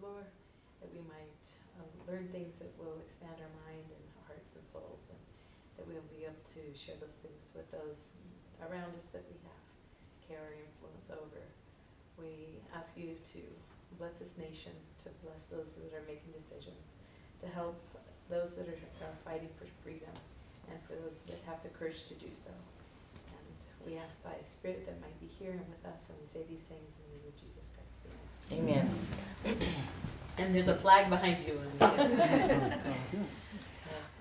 explore, that we might learn things that will expand our mind and hearts and souls, and that we'll be able to share those things with those around us that we have care or influence over. We ask you to bless this nation, to bless those that are making decisions, to help those that are fighting for freedom, and for those that have the courage to do so. And we ask thy Spirit that might be here and with us, and we say these things in the name of Jesus Christ. Amen. Amen. And there's a flag behind you.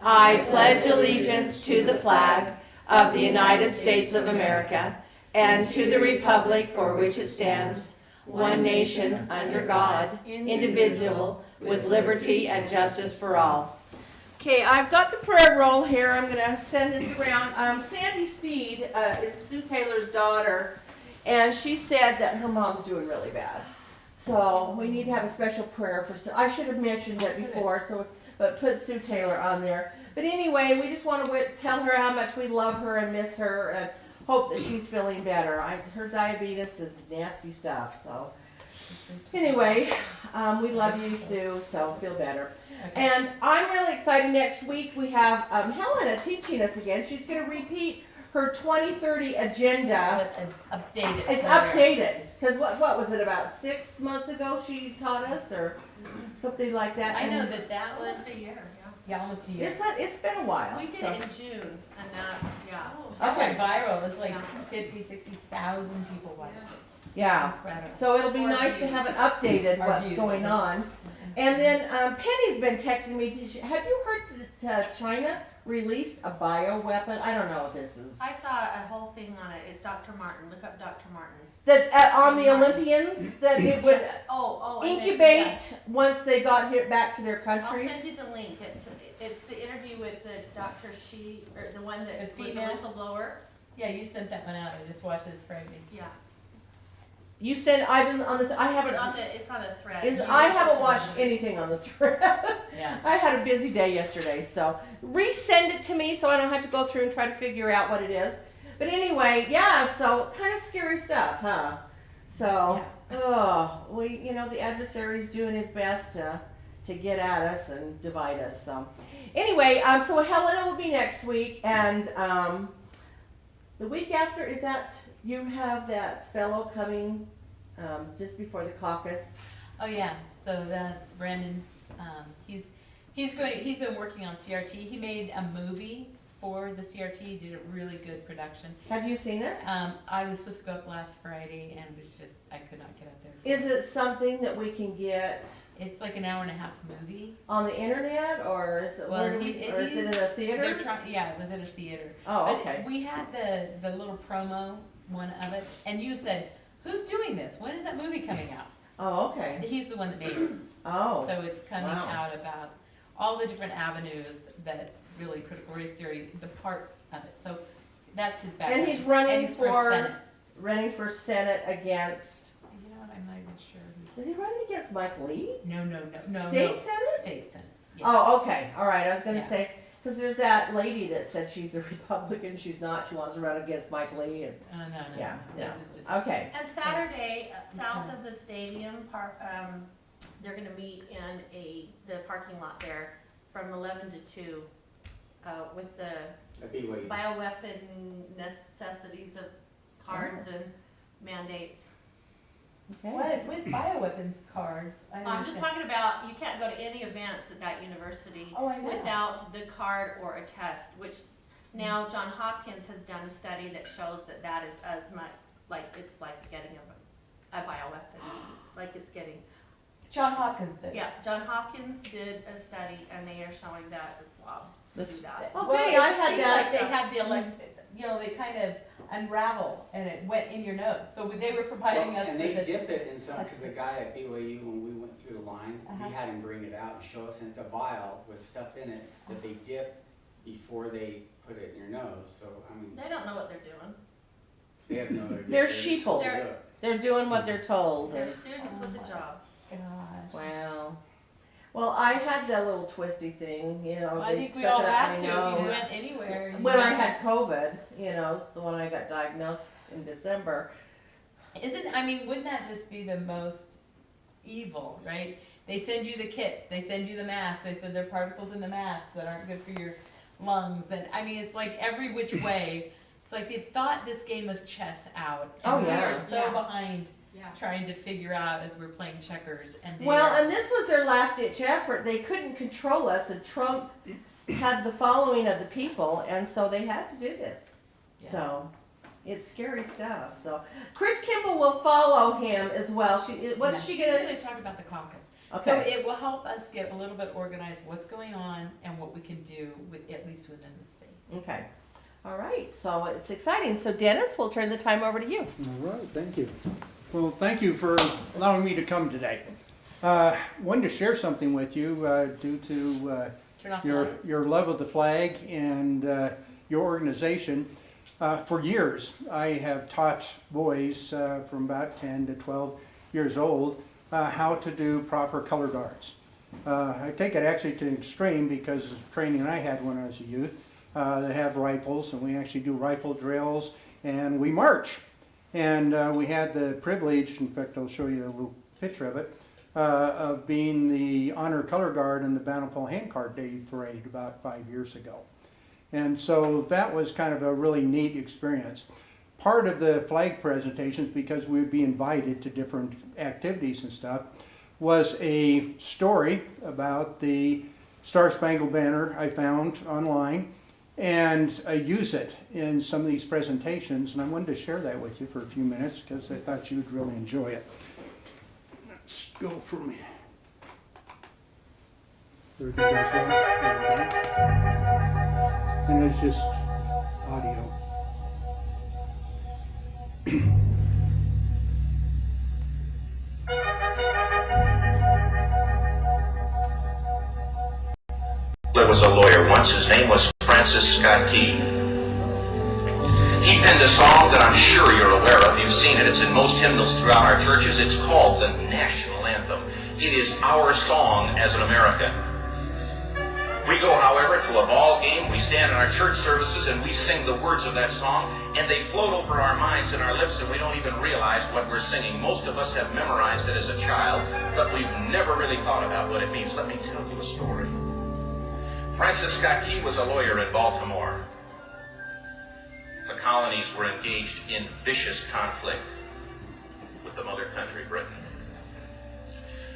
I pledge allegiance to the flag of the United States of America and to the republic for which it stands, one nation, under God, indivisible, with liberty and justice for all. Okay, I've got the prayer roll here. I'm going to send this around. Sandy Steed is Sue Taylor's daughter, and she said that her mom's doing really bad. So we need to have a special prayer for Sue. I should have mentioned it before, but put Sue Taylor on there. But anyway, we just want to tell her how much we love her and miss her and hope that she's feeling better. Her diabetes is nasty stuff. So anyway, we love you, Sue, so feel better. Okay. And I'm really excited. Next week we have Helena teaching us again. She's going to repeat her 2030 agenda. Updated. It's updated. Because what was it, about 6 months ago she taught us, or something like that? I know that was almost a year. Yeah, almost a year. It's been a while. We did it in June, and That went viral. It was like 50,000-60,000 people watched it. Yeah. Incredible. So it'll be nice to have it updated, what's going on. And then Penny's been texting me. Have you heard that China released a bioweapon? I don't know what this is. I saw a whole thing on it. It's Dr. Martin. Look up Dr. Martin. That on the Olympians, that it would incubate once they got here back to their countries. I'll send you the link. It's the interview with the Dr. or the one that was the whistleblower. Yeah, you sent that one out. I just watched this Friday. Yeah. You said I didn't on the. I haven't. It's on a thread. I haven't watched anything on the thread. Yeah. I had a busy day yesterday, so resend it to me so I don't have to go through and try to figure out what it is. But anyway, yeah. So kind of scary stuff, huh? So, the adversary's doing his best to get at us and divide us. So, anyway, so Helena will be next week, and the week after is that. You have that fellow coming just before the caucus. Oh yeah, so that's Brandon. He's been working on CRT. He made a movie for the CRT. He did a really good production. Have you seen it? I was supposed to go up last Friday, and I could not get up there. Is it something that we can get? It's like an hour-and-a-half movie. On the internet, or is it? Or is it in a theater? It was at a theater. Oh, okay. But we had the little promo one of it, and you said, "Who's doing this? When is that movie coming out?" Oh, okay. He's the one that made it. Oh. So it's coming out about all the different avenues that really critical race theory, the part of it. So that's his background. And he's running for Senate against. You know what? I'm not even sure. Is he running against Mike Lee? No. State Senate? State Senate. Yeah. Oh, okay. All right. I was going to say. Because there's that lady that said she's a Republican, she's not, she wants to run against Mike Lee. And, no. Yeah. This is just, okay. And Saturday, south of the stadium, they're going to meet in the parking lot there from 11 to 2 with the bioweapon necessities of cards and mandates. Okay. What with bioweapons cards? I'm just talking about you can't go to any events at that university without the card or a test, which now John Hopkins has done a study that shows that is as much it's like getting a bioweapon, like it's getting. John Hopkins did. Yeah, John Hopkins did a study, and they are showing that the swabs do that. Okay, I had that. Like they had they kind of unravel, and it went in your nose. So they were providing us. And they dip it in some, because the guy at BYU, when we went through the line, he had him bring it out and show us, and it's a vial with stuff in it that they dip before they put it in your nose. So I mean, they don't know what they're doing. they have no idea. They're sheeple. They're- They're doing what they're told. They're students with a job. Gosh. Wow. Well, I had that little twisty thing, Well, I they think we stuck all it up had my to if nose. you went anywhere. When I had COVID, so when I got diagnosed in December. Wouldn't that just be the most evil, right? They send you the kits, they send you the masks, they said there are particles in the masks that aren't good for your lungs, and I mean, it's like every which way. It's like they've thought this game of chess out, and we are so behind trying to figure out as we're playing checkers. And and this was their last ditch effort. They couldn't control us, and Trump had the following of the people, and so they had to do this. Yeah. So it's scary stuff. So Chris Kimball will follow him as well. She's going to talk about the caucus. Okay. So it will help us get a little bit organized what's going on and what we can do with, at least within the state. Okay. All right. So it's exciting. So Dennis, we'll turn the time over to you. All right. Thank you. Well, thank you for allowing me to come today. Wanted to share something with you due to your love of the flag and your organization. For years, I have taught boys from about 10 to 12 years old how to do proper color guards. I take it actually to the extreme because of training I had when I was a youth. They have rifles, and we actually do rifle drills, and we march. And we had the privilege, in fact I'll show you a little picture of it, of being the honor color guard in the Bountiful Handcart Day Parade about 5 years ago. And so that was kind of a really neat experience. Part of the flag presentations, because we would be invited to different activities and stuff, was a story about the Star-Spangled Banner I found online, and I use it in some of these presentations, and I wanted to share that with you for a few minutes because I thought you'd really enjoy it. Let's go from here. And it's just audio. There was a lawyer once. His name was Francis Scott Key. He penned a song that I'm sure you're aware of. You've seen it. It's in most hymnals throughout our churches. It's called the National Anthem. It is our song as an American. We go, however, to a ball game. We stand in our church services and we sing the words of that song, and they float over our minds and our lips, and we don't even realize what we're singing. Most of us have memorized it as a child, but we've never really thought about what it means. Let me tell you a story. Francis Scott Key was a lawyer in Baltimore. The colonies were engaged in vicious conflict with the mother country, Britain.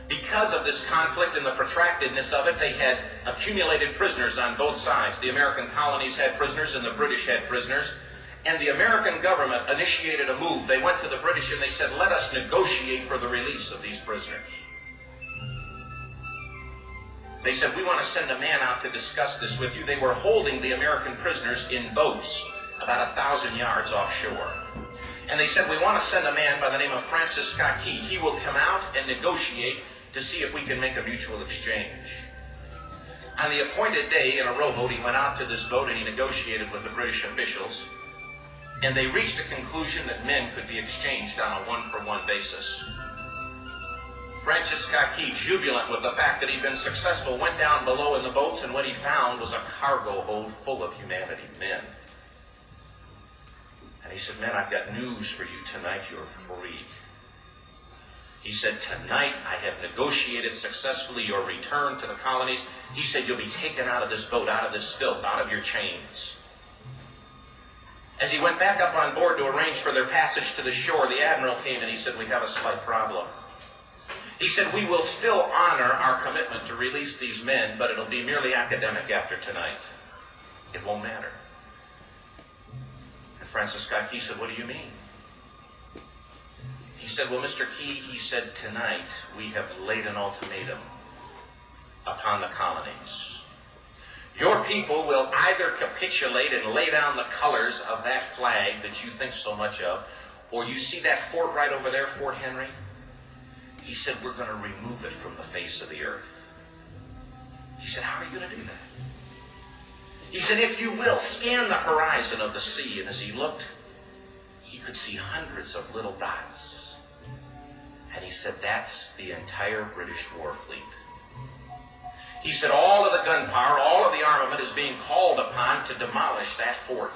Because of this conflict and the protractedness of it, they had accumulated prisoners on both sides. The American colonies had prisoners and the British had prisoners. And the American government initiated a move. They went to the British and they said, let us negotiate for the release of these prisoners. They said, we want to send a man out to discuss this with you. They were holding the American prisoners in boats about 1,000 yards offshore. And they said, we want to send a man by the name of Francis Scott Key. He will come out and negotiate to see if we can make a mutual exchange. On the appointed day in a rowboat, he went out to this boat and he negotiated with the British officials. And they reached a conclusion that men could be exchanged on a one-for-one basis. Francis Scott Key, jubilant with the fact that he'd been successful, went down below in the boats, and what he found was a cargo hold full of humanity, men. And he said, men, I've got news for you tonight. You're free. He said, tonight I have negotiated successfully your return to the colonies. He said, you'll be taken out of this boat, out of this filth, out of your chains. As he went back up on board to arrange for their passage to the shore, the admiral came and he said, we have a slight problem. He said, we will still honor our commitment to release these men, but it'll be merely academic after tonight. It won't matter. And Francis Scott Key said, what do you mean? He said, well, Mr. Key, he said, tonight we have laid an ultimatum upon the colonies. Your people will either capitulate and lay down the colors of that flag that you think so much of, or you see that fort right over there, Fort Henry? He said, we're going to remove it from the face of the earth. He said, how are you going to do that? He said, if you will, scan the horizon of the sea. And as he looked, he could see hundreds of little dots. And he said, that's the entire British war fleet. He said, all of the gunpowder, all of the armament is being called upon to demolish that fort.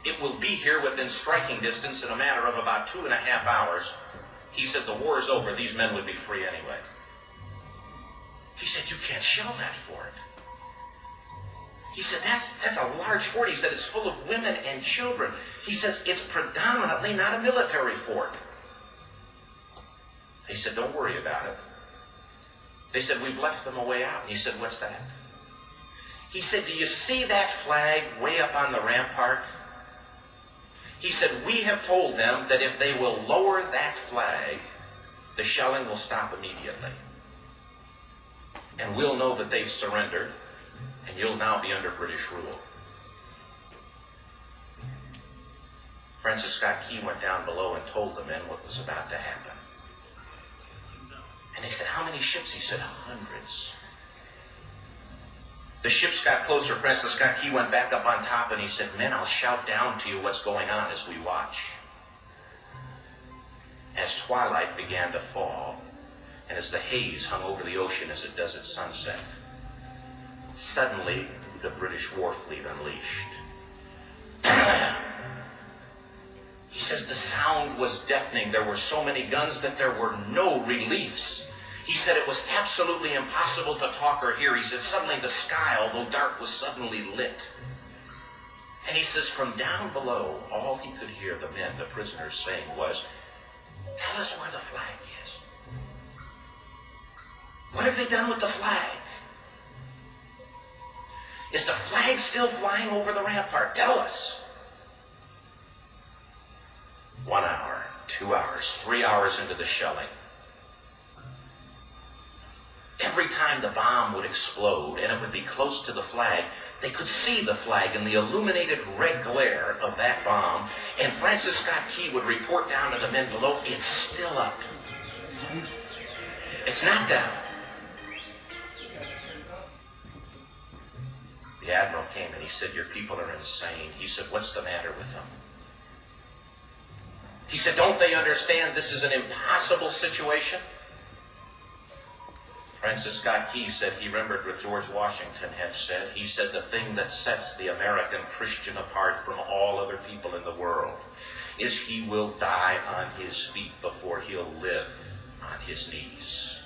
It will be here within striking distance in a matter of about 2.5 hours. He said, the war is over. These men would be free anyway. He said, you can't shell that fort. He said, that's a large fort. He said, it's full of women and children. He says, it's predominantly not a military fort. He said, don't worry about it. They said, we've left them a way out. He said, what's that? He said, do you see that flag way up on the rampart? He said, we have told them that if they will lower that flag, the shelling will stop immediately. And we'll know that they've surrendered, and you'll now be under British rule. Francis Scott Key went down below and told the men what was about to happen. And they said, how many ships? He said, hundreds. The ships got closer. Francis Scott Key went back up on top and he said, men, I'll shout down to you what's going on as we watch. As twilight began to fall, and as the haze hung over the ocean as it does at sunset, suddenly the British war fleet unleashed. He says the sound was deafening. There were so many guns that there were no reliefs. He said it was absolutely impossible to talk or hear. He said suddenly the sky, although dark, was suddenly lit. And he says from down below, all he could hear the men, the prisoners, saying was, tell us where the flag is. What have they done with the flag? Is the flag still flying over the rampart? Tell us. 1 hour, 2 hours, 3 hours into the shelling, every time the bomb would explode and it would be close to the flag, they could see the flag in the illuminated red glare of that bomb, and Francis Scott Key would report down to the men below, it's still up. It's not down. The admiral came and he said, your people are insane. He said, what's the matter with them? He said, don't they understand this is an impossible situation? Francis Scott Key said he remembered what George Washington had said. He said the thing that sets the American Christian apart from all other people in the world is he will die on his feet before he'll live on his knees.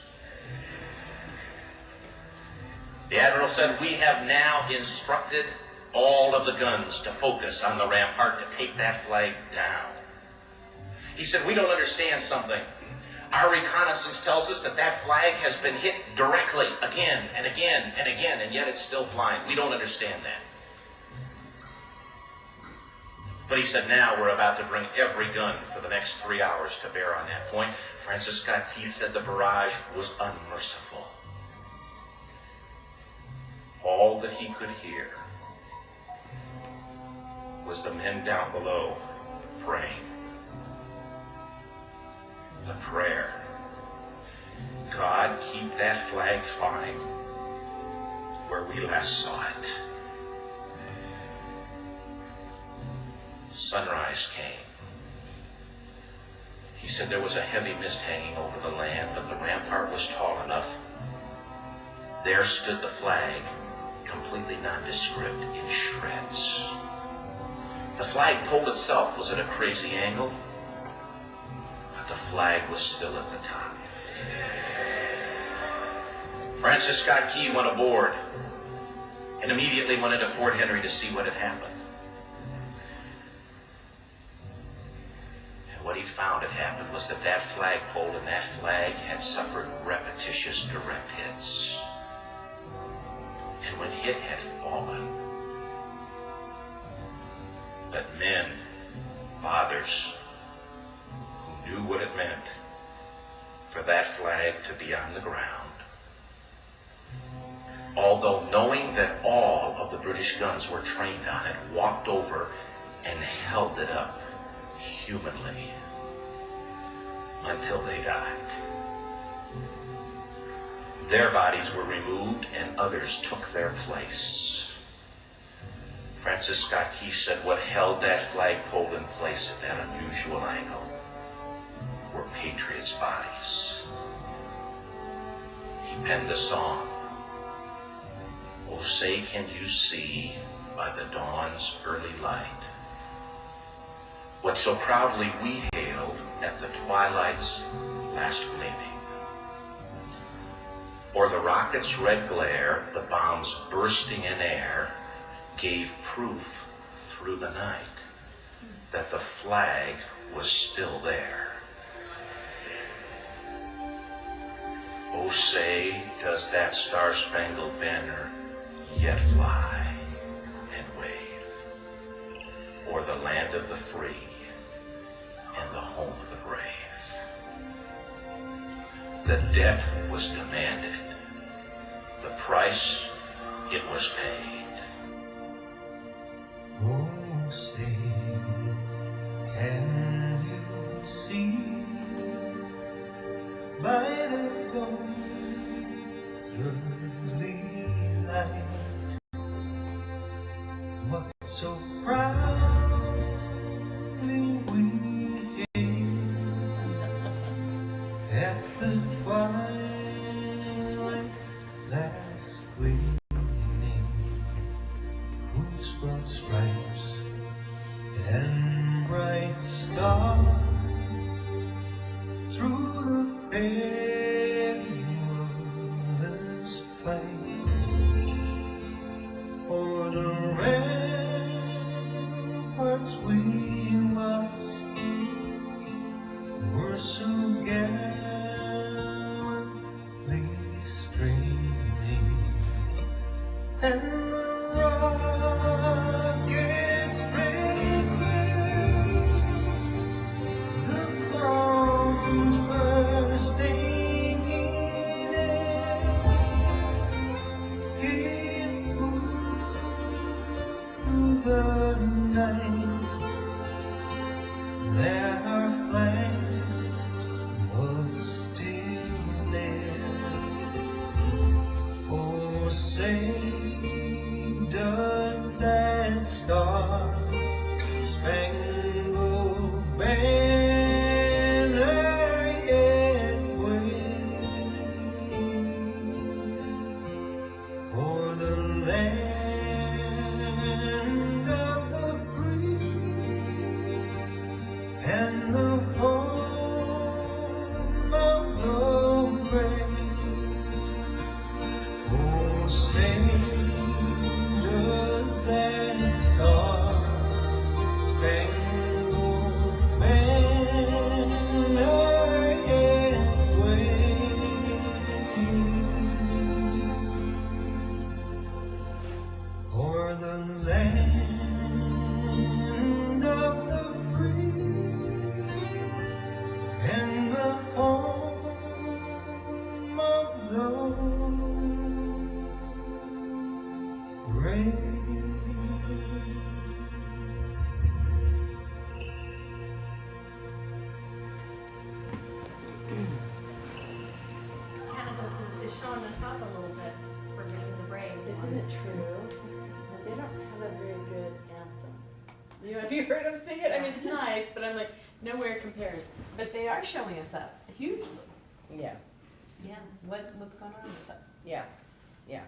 The admiral said, we have now instructed all of the guns to focus on the rampart to take that flag down. He said, we don't understand something. Our reconnaissance tells us that that flag has been hit directly again and again and again, and yet it's still flying. We don't understand that. But he said, now we're about to bring every gun for the next 3 hours to bear on that point. Francis Scott Key said the barrage was unmerciful. All that he could hear was the men down below praying. The prayer, God, keep that flag flying where we last saw it. Sunrise came. He said there was a heavy mist hanging over the land, but the rampart was tall enough. There stood the flag, completely nondescript, in shreds. The flagpole itself was at a crazy angle, but the flag was still at the top. Francis Scott Key went aboard and immediately went into Fort Henry to see what had happened. And what he found had happened was that that flagpole and that flag had suffered repetitious direct hits. And when it had fallen, that men, fathers, who knew what it meant for that flag to be on the ground, although knowing that all of the British guns were trained on it, walked over and held it up humanly until they died. Their bodies were removed and others took their place. Francis Scott Key said what held that flagpole in place at that unusual angle were patriots' bodies. He penned a song, "Oh, say can you see by the dawn's early light what so proudly we hailed at the twilight's last gleaming? or the rocket's red glare, the bombs bursting in air, gave proof through the night that the flag was still there. Oh, say, does that Star-Spangled Banner yet fly and wave o'er the land of the free and the home of the brave? The debt was demanded, the price, it was paid. Oh, say, can you see by the dawn's early light what so proudly we hailed at the twilight's last gleaming, whose broad stripes and bright stars through the perilous fight o'er the ramparts we watched were so gallantly streaming, and the rockets red glare, the bombs bursting in air, it proved through the night that our flag was still there. Oh, say, does that Star-Spangled Banner yet wave o'er the land of the free and the home of the brave? Oh, say, does that Star-Spangled Banner yet wave o'er the land of the free and the home of the brave? Canada is showing us up a little bit for being the brave Isn't ones. it true? They don't have a very good anthem. You know, have you heard them sing it? I mean, it's nice, but I'm like, nowhere compared. But they are showing us up hugely. Yeah, Yeah. What's going on with us? yeah, yeah.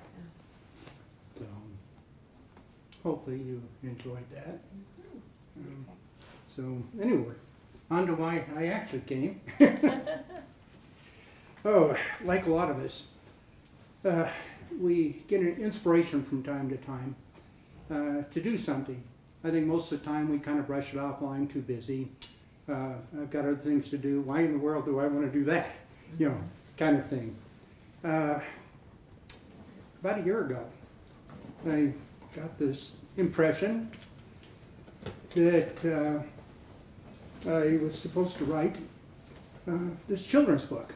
So, hopefully you enjoyed that. So anyway, on to why I actually came. Oh, like a lot of us, we get an inspiration from time to time to do something. I think most of the time we kind of brush it off, well, I'm too busy. I've got other things to do. Why in the world do I want to do that? You know, kind of thing. About a year ago, I got this impression that I was supposed to write this children's book.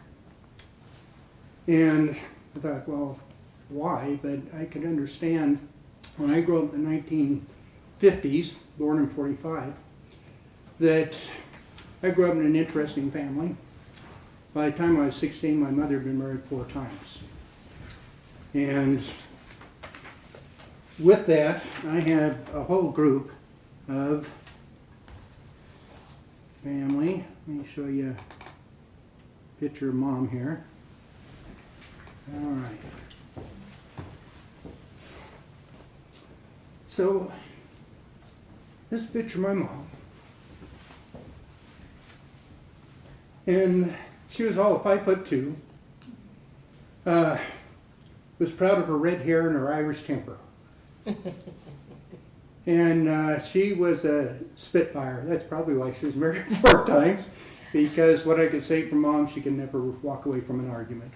And I thought, well, why? But I could understand when I grew up in the 1950s, born in 45, that I grew up in an interesting family. By the time I was 16, my mother had been married 4 times. And with that, I have a whole group of family. Let me show you a picture of Mom here. All right. So, this is a picture of my mom. And she was all of 5'2". was proud of her red hair and her Irish temper. And she was a spitfire. That's probably why she was married 4 times, because what I could say from Mom, she could never walk away from an argument.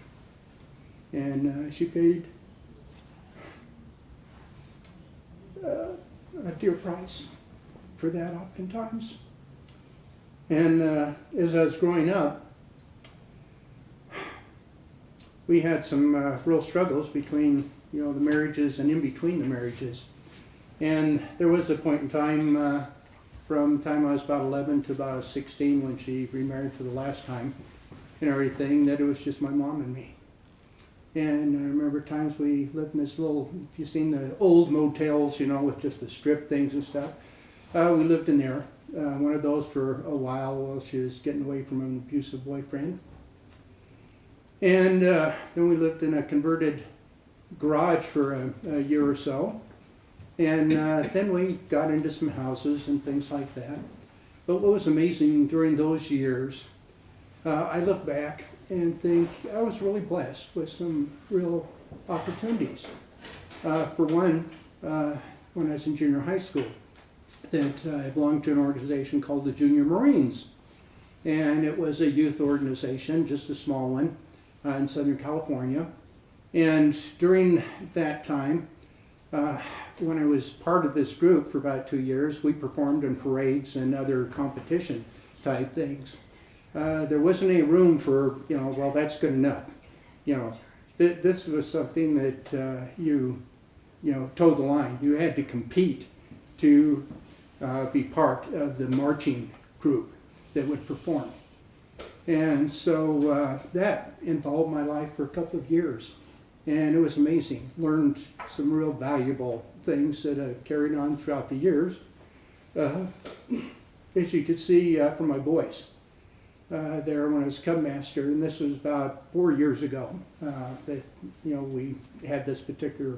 And she paid a dear price for that oftentimes. And as I was growing up, we had some real struggles between, the marriages and in between the marriages. And there was a point in time, from the time I was about 11 to about 16 when she remarried for the last time and everything, that it was just my mom and me. And I remember times we lived in this little, if you've seen the old motels, with just the strip things and stuff. We lived in there, one of those for a while she was getting away from an abusive boyfriend. And then we lived in a converted garage for a year or so. And then we got into some houses and things like that. But what was amazing during those years, I look back and think I was really blessed with some real opportunities. For one, when I was in junior high school, that I belonged to an organization called the Junior Marines. And it was a youth organization, just a small one, in Southern California. And during that time, when I was part of this group for about 2 years, we performed in parades and other competition type things. There wasn't any room for, well, that's good enough. This was something that you towed the line. You had to compete to be part of the marching group that would perform. And so that involved my life for a couple of years. And it was amazing. Learned some real valuable things that I've carried on throughout the years. As you could see from my boys there when I was Cub Master, and this was about 4 years ago that we had this particular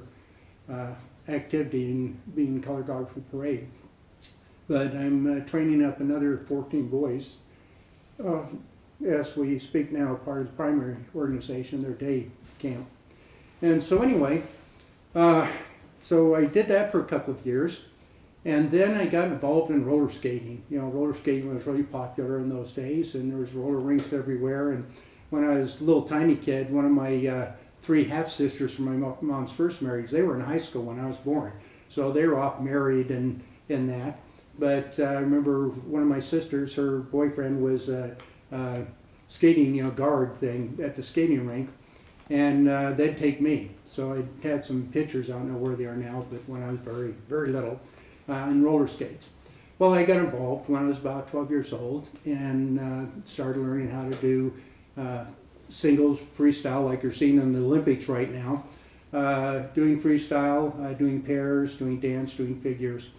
activity in being color guard for the parade. But I'm training up another 14 boys as we speak now, part of the primary organization, their day camp. And so anyway, so I did that for a couple of years, and then I got involved in roller skating. Roller skating was really popular in those days, and there was roller rinks everywhere. And when I was a little tiny kid, one of my 3 half-sisters from my mom's first marriage, they were in high school when I was born. So they were off married and in that. But I remember one of my sisters, her boyfriend was skating, guard thing at the skating rink, and they'd take me. So I had some pictures, I don't know where they are now, but when I was very, very little, in roller skates. Well, I got involved when I was about 12 years old and started learning how to do singles freestyle like you're seeing in the Olympics right now. Doing freestyle, doing pairs, doing dance, doing figures.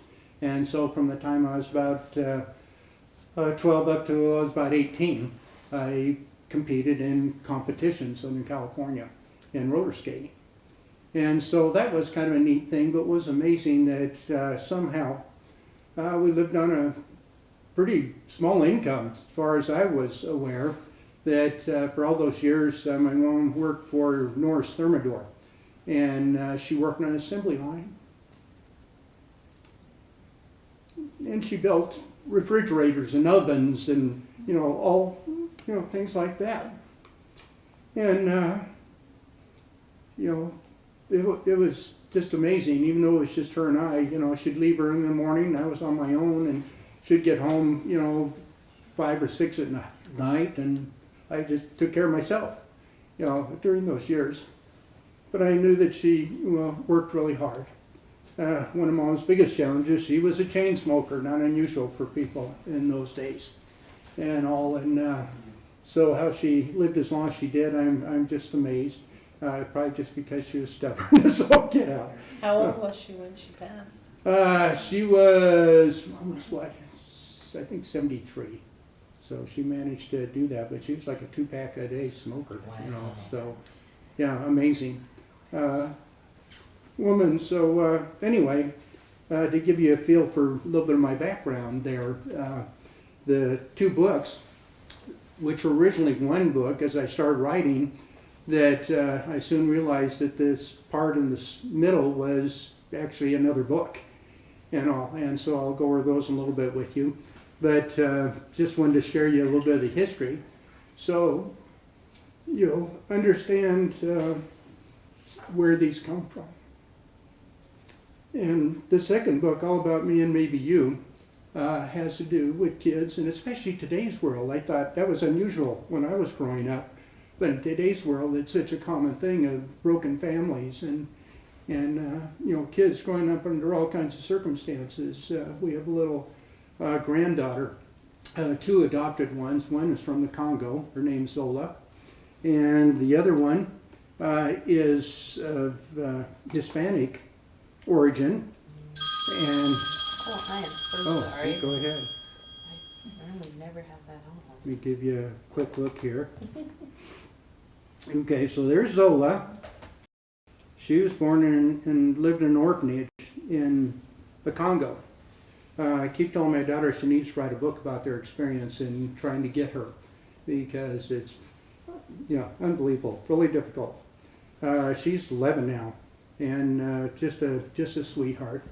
And so from the time I was about 12 up to I was about 18, I competed in competitions in Southern California in roller skating. And so that was kind of a neat thing, but it was amazing that somehow we lived on a pretty small income as far as I was aware, that for all those years my mom worked for Norris Thermador, and she worked on an assembly line. And she built refrigerators and ovens and, all, things like that. And, it was just amazing, even though it was just her and I, she'd leave early in the morning, I was on my own, and she'd get home, 5 or 6 at night, and I just took care of myself, during those years. But I knew that she worked really hard. One of Mom's biggest challenges, she was a chain smoker, not unusual for people in those days and all. And so how she lived as long as she did, I'm just amazed. Probably just because she was stubborn as all get out. How old was she when she passed? She was almost, I think 73. So she managed to do that, but she was like a 2-pack a day smoker, so yeah, amazing. Woman. So anyway, to give you a feel for a little bit of my background there, the 2 books, which were originally one book, as I started writing, that I soon realized that this part in the middle was actually another book and all. And so I'll go over those a little bit with you. But just wanted to share you a little bit of the history. So you'll understand where these come from. And the second book, All About Me and Maybe You, has to do with kids, and especially today's world. I thought that was unusual when I was growing up, but in today's world, it's such a common thing of broken families and you know, kids growing up under all kinds of circumstances. We have a little granddaughter, two adopted ones. One is from the Congo. Her name's Zola, and the other one is of Hispanic origin. And Oh, I am so sorry. go ahead. I would never have that on. Let me give you a quick look here. Okay, so there's Zola. She was born in and lived in an orphanage in the Congo. I keep telling my daughter she needs to write a book about their experience in trying to get her, because it's, you know, unbelievable, really difficult. She's 11 now, and just a sweetheart.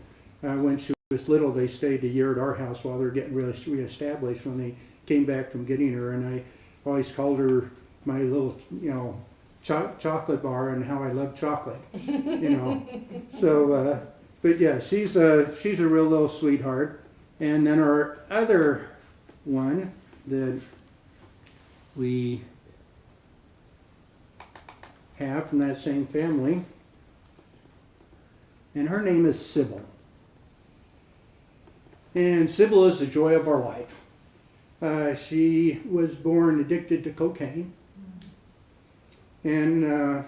When she was little, they stayed a year at our house while they were getting really reestablished when they came back from getting her, and I always called her my little, you know, chocolate bar, and how I love chocolate, you know. So, but yeah, she's a real little sweetheart. And then our other one that we have from that same family, and her name is Sybil. And Sybil is the joy of our life. She was born addicted to cocaine. And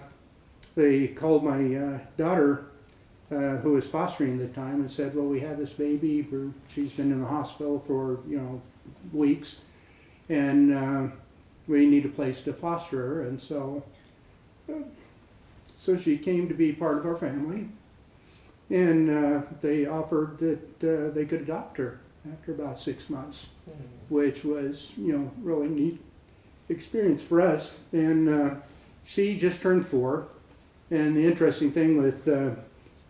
they called my daughter, who was fostering at the time, and said, well, we have this baby. She's been in the hospital for, you know, weeks. And we need a place to foster her. And so she came to be part of our family. And they offered that they could adopt her after about 6 months, which was, you know, really neat experience for us. And she just turned 4. And the interesting thing with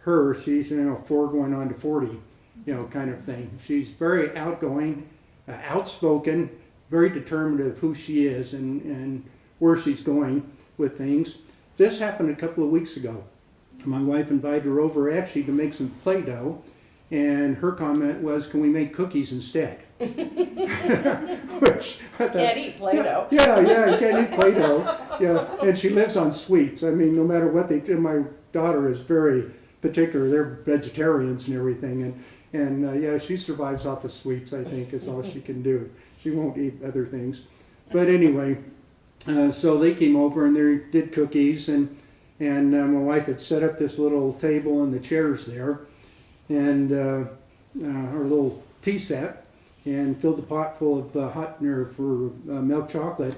her, she's, you know, 4 going on to 40, you know, kind of thing. She's very outgoing, outspoken, very determined of who she is and where she's going with things. This happened a couple of weeks ago. My wife invited her over actually to make some Play-Doh, and her comment was, can we make cookies instead? Which I thought, Can't eat Play-Doh. Yeah, you can't eat Play-Doh. Yeah, and she lives on sweets. I mean, no matter what they do, my daughter is very particular. They're vegetarians and everything, and yeah, she survives off of sweets, I think, is all she can do. She won't eat other things. But anyway, so they came over and they did cookies, and my wife had set up this little table and the chairs there, and her little tea set, and filled the pot full of hot for milk chocolate.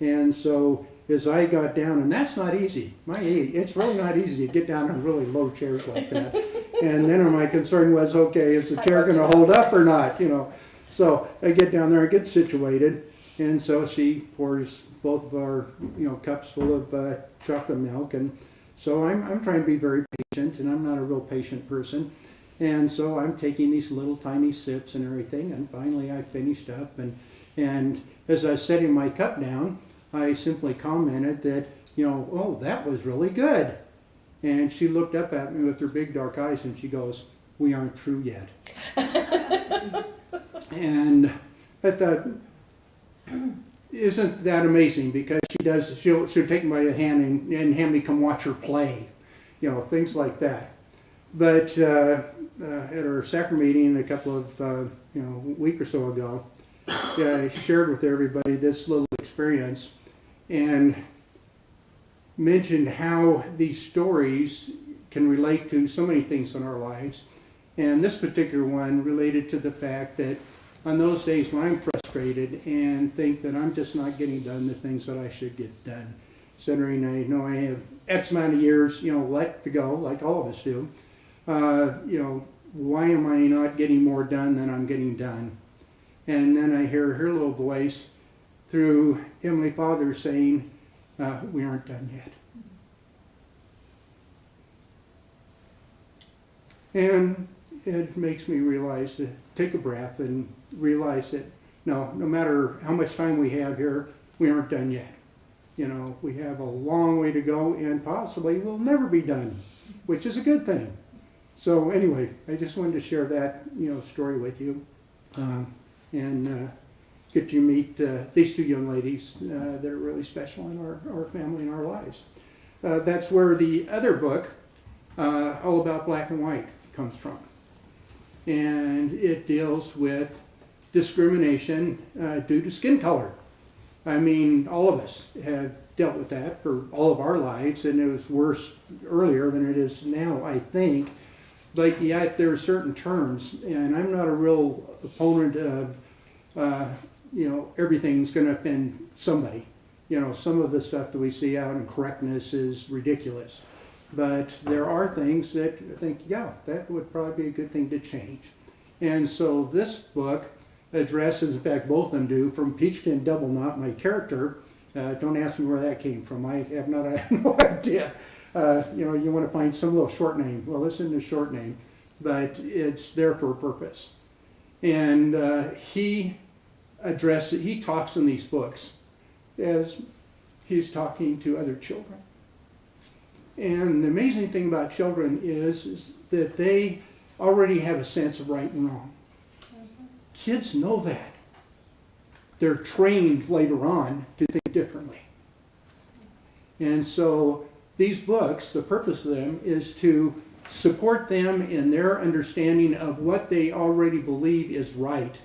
And so as I got down, and that's not easy. My age, it's really not easy to get down on really low chairs like that. And then my concern was, okay, is the chair going to hold up or not? You know. So I get down there, I get situated, and so she pours both of our, you know, cups full of chocolate milk, and so I'm trying to be very patient, and I'm not a real patient person, and so I'm taking these little tiny sips and everything, and finally I finished up, and as I was setting my cup down, I simply commented that, you know, oh, that was really good, and she looked up at me with her big dark eyes, and she goes, we aren't through yet. And I thought, isn't that amazing? Because she'll take my hand and have me come watch her play, you know, things like that. But at our sacrament meeting a couple of, you know, week or so ago, I shared with everybody this little experience and mentioned how these stories can relate to so many things in our lives. And this particular one related to the fact that on those days when I'm frustrated and think that I'm just not getting done the things that I should get done, considering I know I have X amount of years, you know, left to go, like all of us do, you know, why am I not getting more done than I'm getting done? And then I hear her little voice through Heavenly Father saying, we aren't done yet. And it makes me realize to take a breath and realize that no matter how much time we have here, we aren't done yet. You know, we have a long way to go, and possibly we'll never be done, which is a good thing. So anyway, I just wanted to share that, story with you, and get you to meet these two young ladies that are really special in our family and our lives. That's where the other book, All About Black and White, comes from. And it deals with discrimination due to skin color. I mean, all of us have dealt with that for all of our lives, and it was worse earlier than it is now, I think. But yet there are certain terms, and I'm not a real opponent of, everything's going to offend somebody. Some of the stuff that we see out in correctness is ridiculous. But there are things that I think, yeah, that would probably be a good thing to change. And so this book addresses, in fact, both of them do, from Peachkin Double Knot, my character. Don't ask me where that came from. I have no idea. You want to find some little short name. Well, this isn't a short name, but it's there for a purpose. And he talks in these books as he's talking to other children. And the amazing thing about children is that they already have a sense of right and wrong. Kids know that. They're trained later on to think differently. And so these books, the purpose of them is to support them in their understanding of what they already believe is right.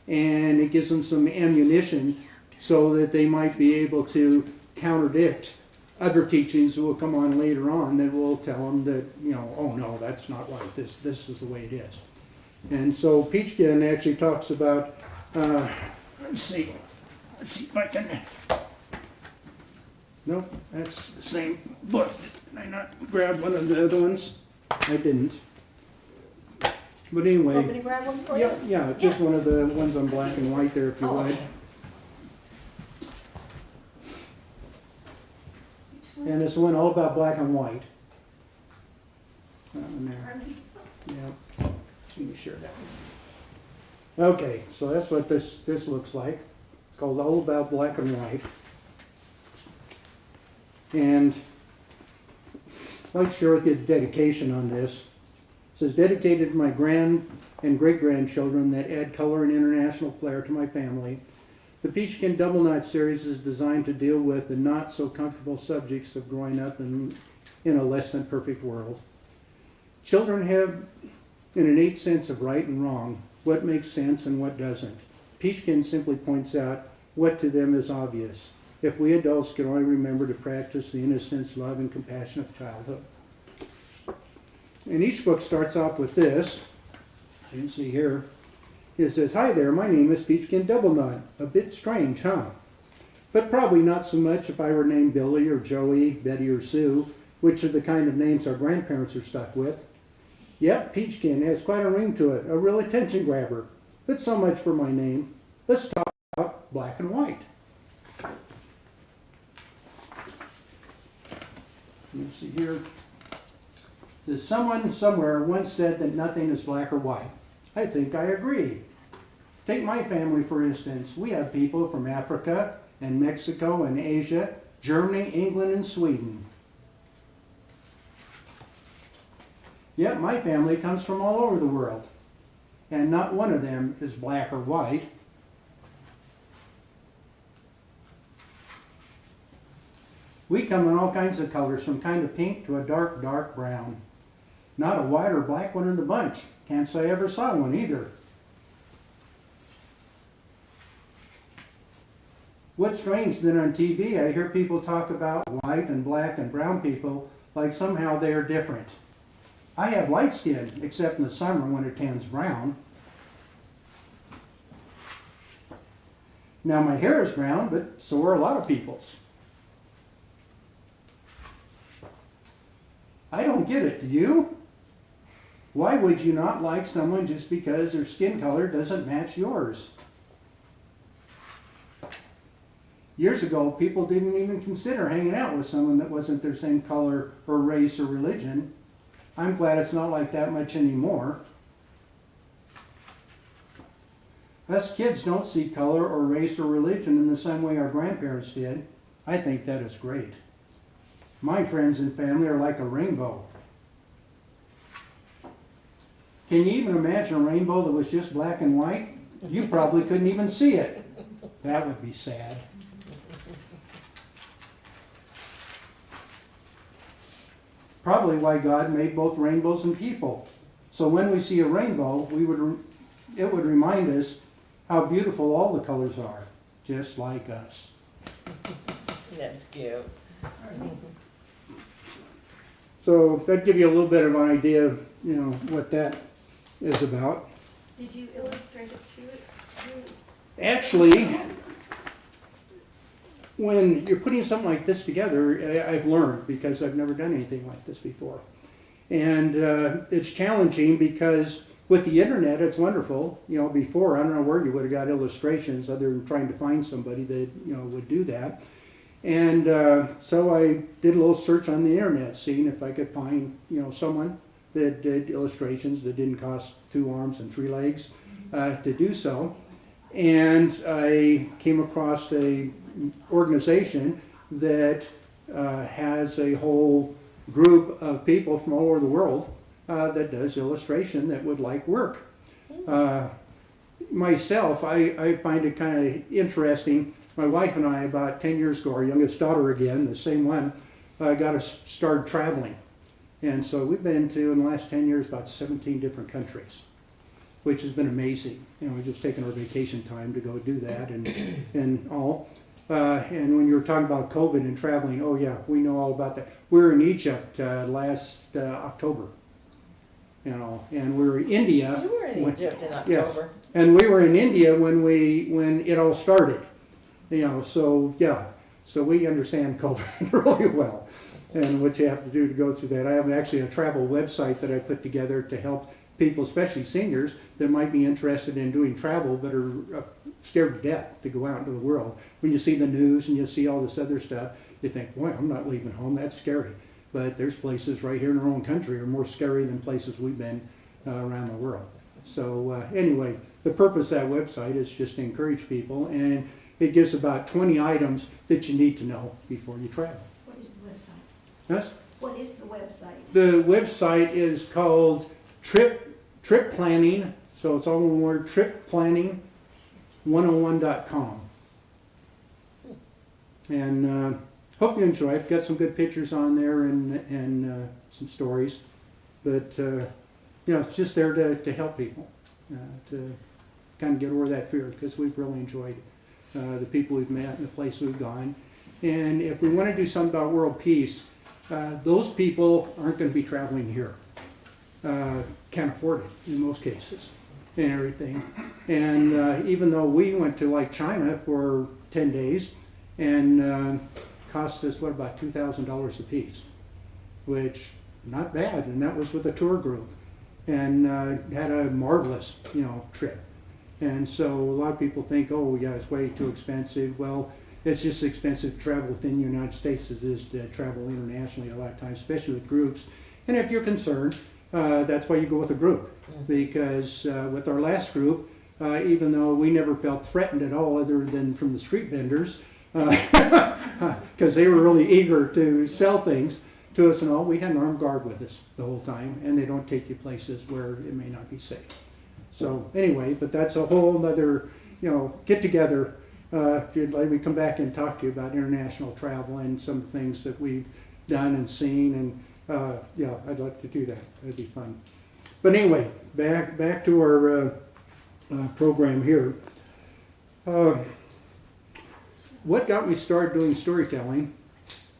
And it gives them some ammunition so that they might be able to contradict other teachings that will come on later on that will tell them that, oh no, that's not right. This is the way it is. And so Peachkin actually talks about, let's see if I can, nope, that's the same book. Did I not grab one of the other ones? I didn't. But anyway. Want me to grab one for you? Yeah, just one of the ones on black and white there, if you would. Okay. And it's one all about black and white. That one there. Yeah. Let me share that one. Okay, so that's what this looks like. It's called All About Black and White. And I'd like to share with you the dedication on this. It says, dedicated to my grand and great-grandchildren that add color and international flair to my family. The Peachkin Double Knot series is designed to deal with the not so comfortable subjects of growing up in a less than perfect world. Children have an innate sense of right and wrong, what makes sense and what doesn't. Peachkin simply points out what to them is obvious, if we adults could only remember to practice the innocence, love, and compassion of childhood. And each book starts off with this. You can see here. It says, hi there, my name is Peachkin Double Knot. A bit strange, huh? But probably not so much if I were named Billy or Joey, Betty or Sue, which are the kind of names our grandparents are stuck with. Yep, Peachkin has quite a ring to it, a real attention grabber. But so much for my name. Let's talk about black and white. Let's see here. There's someone somewhere once said that nothing is black or white. I think I agree. Take my family, for instance. We have people from Africa and Mexico and Asia, Germany, England, and Sweden. Yet my family comes from all over the world, and not one of them is black or white. We come in all kinds of colors, from kind of pink to a dark, dark brown. Not a white or black one in the bunch. Can't say I ever saw one either. What's strange then on TV, I hear people talk about white and black and brown people like somehow they are different. I have light skin, except in the summer when it turns brown. Now my hair is brown, but so are a lot of people's. I don't get it, do you? Why would you not like someone just because their skin color doesn't match yours? years ago, people didn't even consider hanging out with someone that wasn't their same color or race or religion. I'm glad it's not like that much anymore. Us kids don't see color or race or religion in the same way our grandparents did. I think that is great. My friends and family are like a rainbow. Can you even imagine a rainbow that was just black and white? You probably couldn't even see it. That would be sad. Probably why God made both rainbows and people. So when we see a rainbow, it would remind us how beautiful all the colors are, just like us. That's cute. So that'd give you a little bit of an idea of, what that is about. Did you illustrate it too? Actually, when you're putting something like this together, I've learned, because I've never done anything like this before. And it's challenging because with the internet, it's wonderful. Before, I don't know where you would have got illustrations other than trying to find somebody that, would do that. And so I did a little search on the internet, seeing if I could find, someone that did illustrations that didn't cost 2 arms and 3 legs to do so. And I came across a organization that has a whole group of people from all over the world that does illustration that would like work. Myself, I find it kind of interesting. My wife and I, about 10 years ago, our youngest daughter again, the same one, got us started traveling. And so we've been to, in the last 10 years, about 17 different countries, which has been amazing. We've just taken our vacation time to go do that and all. And when you were talking about COVID and traveling, oh yeah, we know all about that. We were in Egypt last October, and we were in India. You were in Egypt in October. Yes, and we were in India when it all started. So yeah, so we understand COVID really well, and what you have to do to go through that. I have actually a travel website that I put together to help people, especially seniors, that might be interested in doing travel but are scared to death to go out into the world. When you see the news and you see all this other stuff, you think, boy, I'm not leaving home, that's scary. But there's places right here in our own country are more scary than places we've been around the world. So anyway, the purpose of that website is just to encourage people, and it gives about 20 items that you need to know before you travel. What is the website? Yes? What is the website? The website is called Trip Planning, so it's all one word, tripplanning101.com. And hope you enjoy it. Got some good pictures on there and some stories. But, it's just there to help people, to kind of get over that fear, because we've really enjoyed the people we've met and the place we've gone. And if we want to do something about world peace, those people aren't going to be traveling here. Can't afford it in most cases and everything. And even though we went to like China for 10 days and cost us, about $2,000 a piece, which not bad. And that was with a tour group, and had a marvelous, trip. And so a lot of people think, oh, yeah, it's way too expensive. Well, it's just expensive to travel within the United States as it is to travel internationally a lot of times, especially with groups. And if you're concerned, that's why you go with a group. Because with our last group, even though we never felt threatened at all other than from the street vendors, because they were really eager to sell things to us and all, we had an armed guard with us the whole time, and they don't take you places where it may not be safe. So anyway, but that's a whole other, get together. If you'd like, we come back and talk to you about international travel and some things that we've done and seen, and yeah, I'd love to do that. That'd be fun. But anyway, back to our program here. What got me started doing storytelling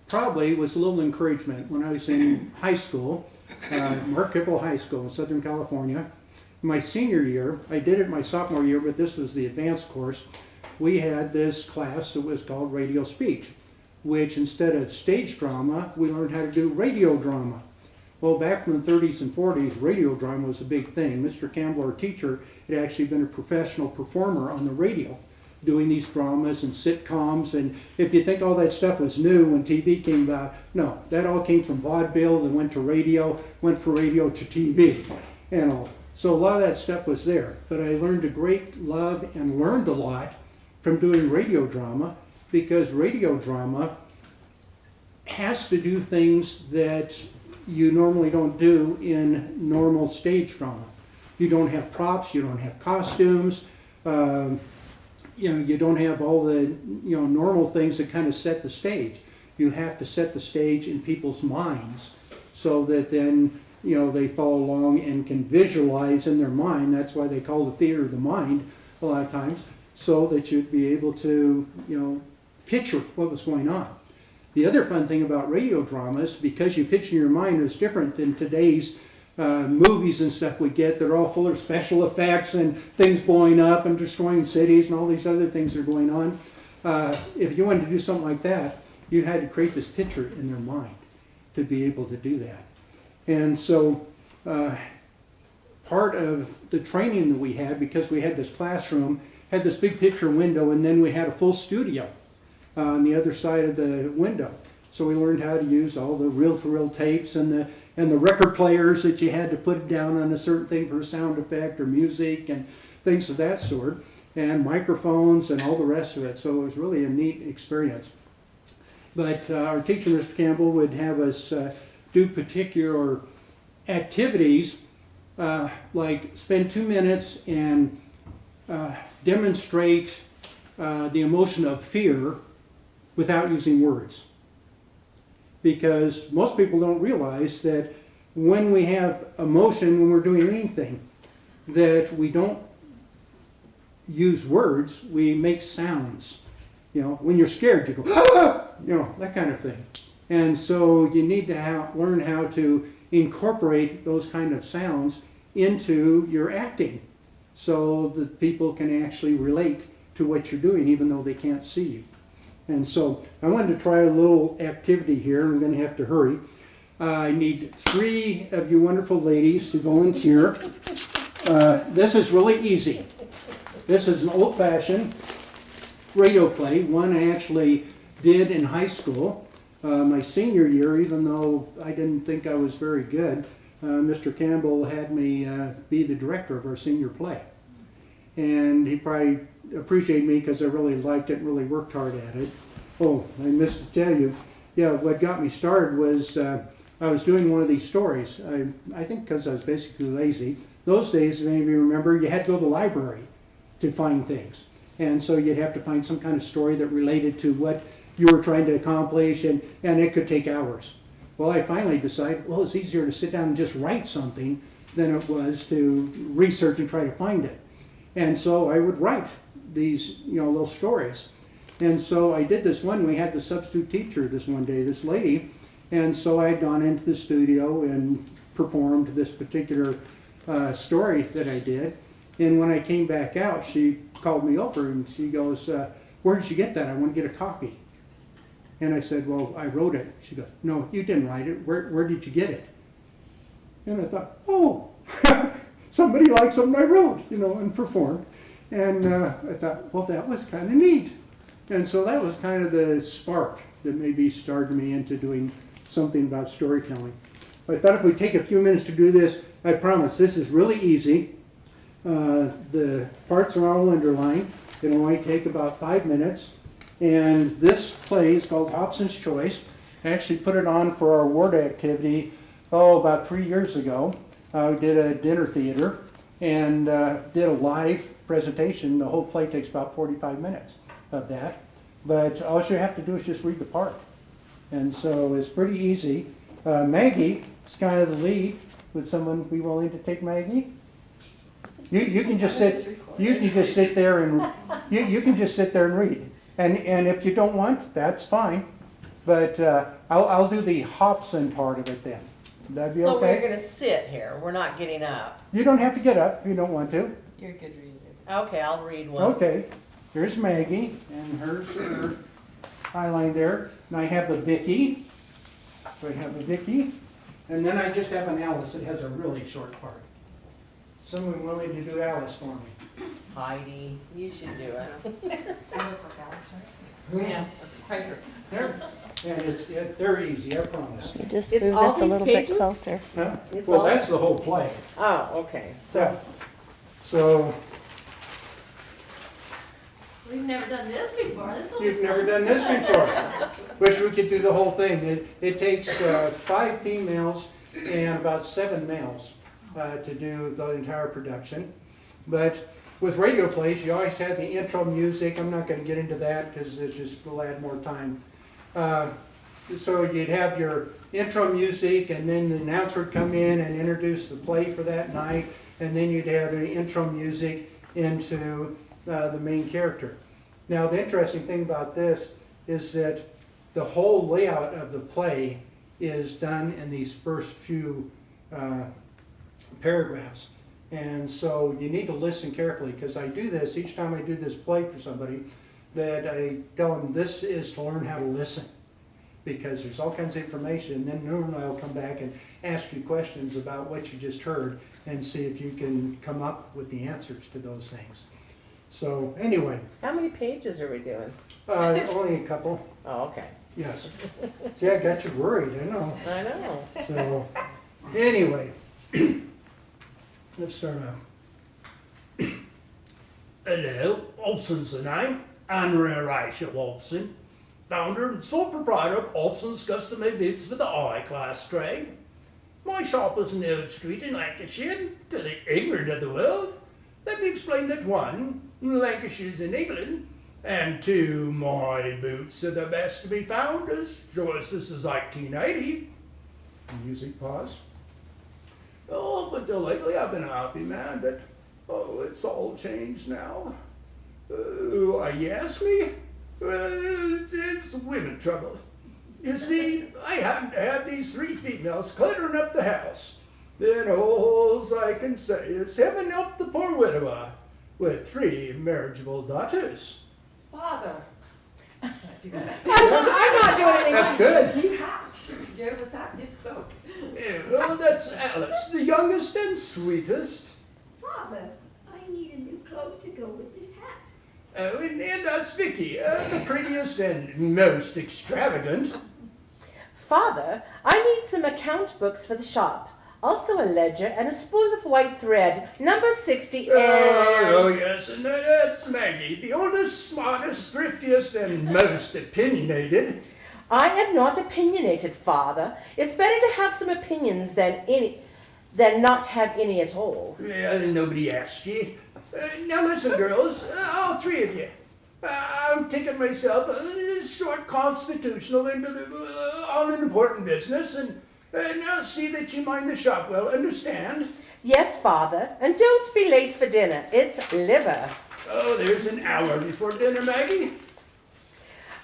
probably was a little encouragement when I was in high school, Mark Kipple High School in Southern California. My senior year, I did it my sophomore year, but this was the advanced course. We had this class that was called radio speech, which instead of stage drama, we learned how to do radio drama. Well, back from the 30s and 40s, radio drama was a big thing. Mr. Campbell, our teacher, had actually been a professional performer on the radio. doing these dramas and sitcoms. And if you think all that stuff was new when TV came about, no, that all came from vaudeville, then went to radio, went from radio to TV and all. So a lot of that stuff was there. But I learned a great love and learned a lot from doing radio drama, because radio drama has to do things that you normally don't do in normal stage drama. You don't have props, you don't have costumes, you don't have all the normal things that kind of set the stage. You have to set the stage in people's minds so that then they follow along and can visualize in their mind. That's why they call the theater the mind a lot of times, so that you'd be able to picture what was going on. The other fun thing about radio dramas, because you picture in your mind, is different than today's movies and stuff we get. They're all full of special effects and things blowing up and destroying cities and all these other things that are going on. If you wanted to do something like that, you had to create this picture in their mind to be able to do that. And so part of the training that we had, because we had this classroom, had this big picture window, and then we had a full studio on the other side of the window. So we learned how to use all the reel-to-reel tapes and the record players that you had to put down on a certain thing for a sound effect or music and things of that sort, and microphones and all the rest of it. So it was really a neat experience. But our teacher, Mr. Campbell, would have us do particular activities, like spend 2 minutes and demonstrate the emotion of fear without using words. Because most people don't realize that when we have emotion, when we're doing anything, that we don't use words, we make sounds. When you're scared, you go, ah! That kind of thing. And so you need to learn how to incorporate those kind of sounds into your acting, so that people can actually relate to what you're doing, even though they can't see you. And so I wanted to try a little activity here. I'm going to have to hurry. I need 3 of you wonderful ladies to volunteer. This is really easy. This is an old-fashioned radio play, one I actually did in high school. My senior year, even though I didn't think I was very good, Mr. Campbell had me be the director of our senior play. And he probably appreciated me because I really liked it and really worked hard at it. Oh, I missed to tell you, what got me started was I was doing one of these stories. I think because I was basically lazy. Those days, if any of you remember, you had to go to the library to find things. And so you'd have to find some kind of story that related to what you were trying to accomplish, and it could take hours. Well, I finally decided, it's easier to sit down and just write something than it was to research and try to find it. And so I would write these, little stories. And so I did this one. We had the substitute teacher this one day, this lady. And so I had gone into the studio and performed this particular story that I did. And when I came back out, she called me over and she goes, where did you get that? I want to get a copy. And I said, well, I wrote it. She goes, no, you didn't write it. Where did you get it? And I thought, somebody liked something I wrote, and performed. And I thought, well, that was kind of neat. And so that was kind of the spark that maybe started me into doing something about storytelling. I thought if we take a few minutes to do this, I promise this is really easy. The parts are all underlined. It'll only take about 5 minutes. And this play is called Hobson's Choice. I actually put it on for our ward activity, about 3 years ago. We did a dinner theater and did a live presentation. The whole play takes about 45 minutes of that. But all you have to do is just read the part. And so it's pretty easy. Maggie is kind of the lead. Would someone be willing to take Maggie? You can just sit. You can just sit there and you can just sit there and read. And if you don't want, that's fine. But I'll do the Hobson part of it then. Would that be okay? So we're going to sit here. We're not getting up. You don't have to get up if you don't want to. You're a good reader. Okay, I'll read one. Okay. Here's Maggie, and hers are highlighted there. And I have the Vicky. So I have the Vicky. And then I just have an Alice that has a really short part. Someone willing to do Alice for me? Heidi, you should do it. Yeah. And they're easy, I promise. Just It's move all this a these little bit pages? closer. Huh? It's Well, all- that's the whole play. Oh, okay. So We've never done this before, this will be you've never fun. done this before. Wish we could do the whole thing. It takes 5 females and about 7 males to do the entire production. But with radio plays, you always have the intro music. I'm not going to get into that because it just will add more time. So you'd have your intro music, and then the announcer would come in and introduce the play for that night, and then you'd have the intro music into the main character. Now, the interesting thing about this is that the whole layout of the play is done in these first few paragraphs. And so you need to listen carefully, because I do this each time I do this play for somebody, that I tell them this is to learn how to listen, because there's all kinds of information, and then normally I'll come back and ask you questions about what you just heard and see if you can come up with the answers to those things. So anyway, How many pages are we doing? only a couple, Oh, okay. yes. See, I got you worried, I know. I know. So, anyway, let's start out. Hello, Hobson's the name. Henry Elisha Hobson, founder and sole proprietor of Hobson's Custom-Made Boots for the high-class trade. My shop is in Old Street in Lancashire. To the ignorant of the world, let me explain that 1, Lancashire's in England, and 2, my boots are the best to be found, as sure as this is 1880. Music pause. Oh, but lately I've been a happy man, but oh, it's all changed now. Why you ask me? It's women trouble. You see, I happen to have these 3 females cluttering up the house. Then all I can say is heaven help the poor widower with 3 marriageable daughters. Father. I'm not doing anything. That's good. You have to go with that, this book. Well, that's Alice, the youngest and sweetest. Father, I need a new cloak to go with this hat. Oh, and that's Vicky, the prettiest and most extravagant. Father, I need some account books for the shop. Also a ledger and a spool of white thread, number 60 and... Oh, yes, and that's Maggie, the oldest, smartest, thriftiest, and most opinionated. I am not opinionated, Father. It's better to have some opinions than not have any at all. Well, nobody asked you. Now listen, girls, all 3 of you. I'm taking myself a short constitutional into on an important business, and now see that you mind the shop well, understand? Yes, Father, and don't be late for dinner. It's liver. Oh, there's an hour before dinner, Maggie.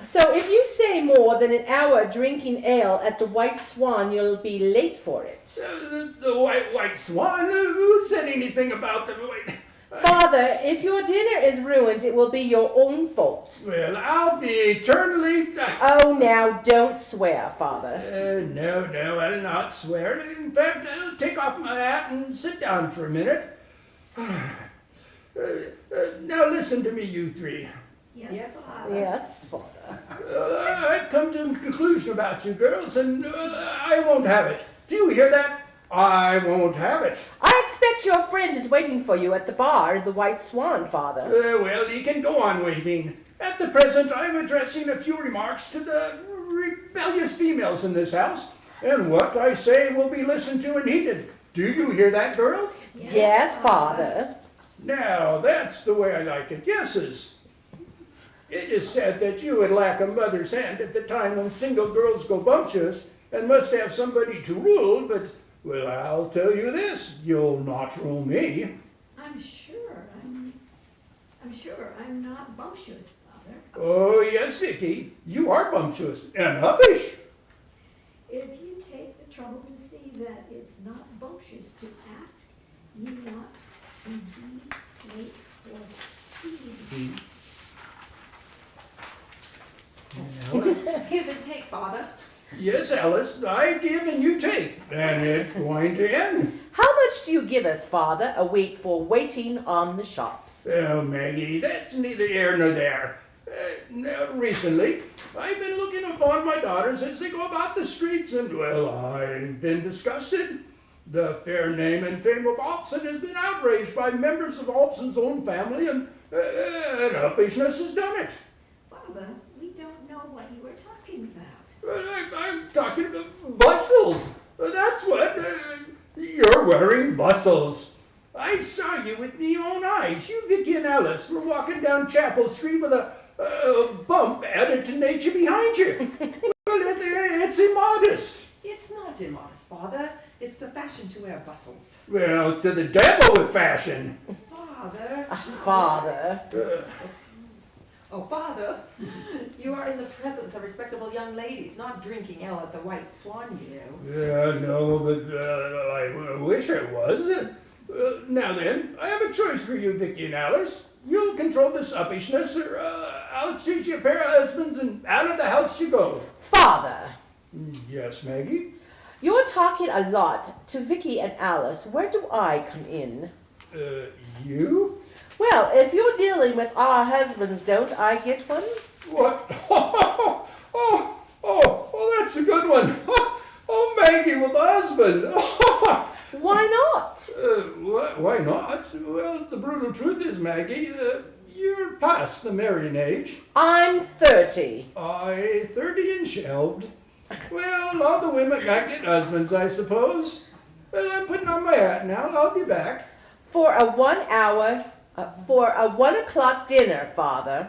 So if you say more than an hour drinking ale at the White Swan, you'll be late for it. The white swan? Who said anything about the white... Father, if your dinner is ruined, it will be your own fault. Well, I'll be eternally... Oh, now don't swear, Father. No, I'll not swear. In fact, I'll take off my hat and sit down for a minute. Now listen to me, you 3. Yes, Father. Yes, Father. I've come to a conclusion about you girls, and I won't have it. Do you hear that? I won't have it. I expect your friend is waiting for you at the bar in the White Swan, Father. Well, he can go on waiting. At the present, I'm addressing a few remarks to the rebellious females in this house, and what I say will be listened to and heeded. Do you hear that, girl? Yes, Father. Now, that's the way I like it. Yeses. It is said that you would lack a mother's hand at the time when single girls go bumptious and must have somebody to rule, but, well, I'll tell you this, you'll not rule me. I'm sure I'm not bumptious, Father. Oh, yes, Vicky, you are bumptious and huppish. If you take the trouble to see that it's not bumptious to ask, ye not indeed wait for speed. Give and take, Father. Yes, Alice, I give and you take, and it's going to end. How much do you give us, Father, a week for waiting on the shop? Well, Maggie, that's neither here nor there. Now, recently, I've been looking upon my daughters as they go about the streets, and, well, I've been disgusted. The fair name and fame of Hobson has been outraged by members of Hobson's own family, and uppishness has done it. Father, we don't know what you were talking about. Well, I'm talking about bustles. That's what. You're wearing bustles. I saw you with my own eyes. You, Vicky, and Alice were walking down Chapel Street with a bump added to nature behind you. Well, it's immodest. It's not immodest, Father. It's the fashion to wear bustles. Well, to the devil with fashion. Father. Father. Oh, Father, you are in the presence of respectable young ladies, not drinking ale at the White Swan, you know. Yeah, no, but I wish I was. Now then, I have a choice for you, Vicky and Alice. You'll control this uppishness, or I'll choose you a pair of husbands and out of the house you go. Father. Yes, Maggie? You're talking a lot to Vicky and Alice. Where do I come in? You? Well, if you're dealing with our husbands, don't I get one? What? Oh, that's a good one. Oh, Maggie with a husband. Why not? Why not? Well, the brutal truth is, Maggie, you're past the marrying age. I'm 30. 30 and shelved. Well, all the women got get husbands, I suppose. Well, I'm putting on my hat now. I'll be back. For a 1 o'clock dinner, Father.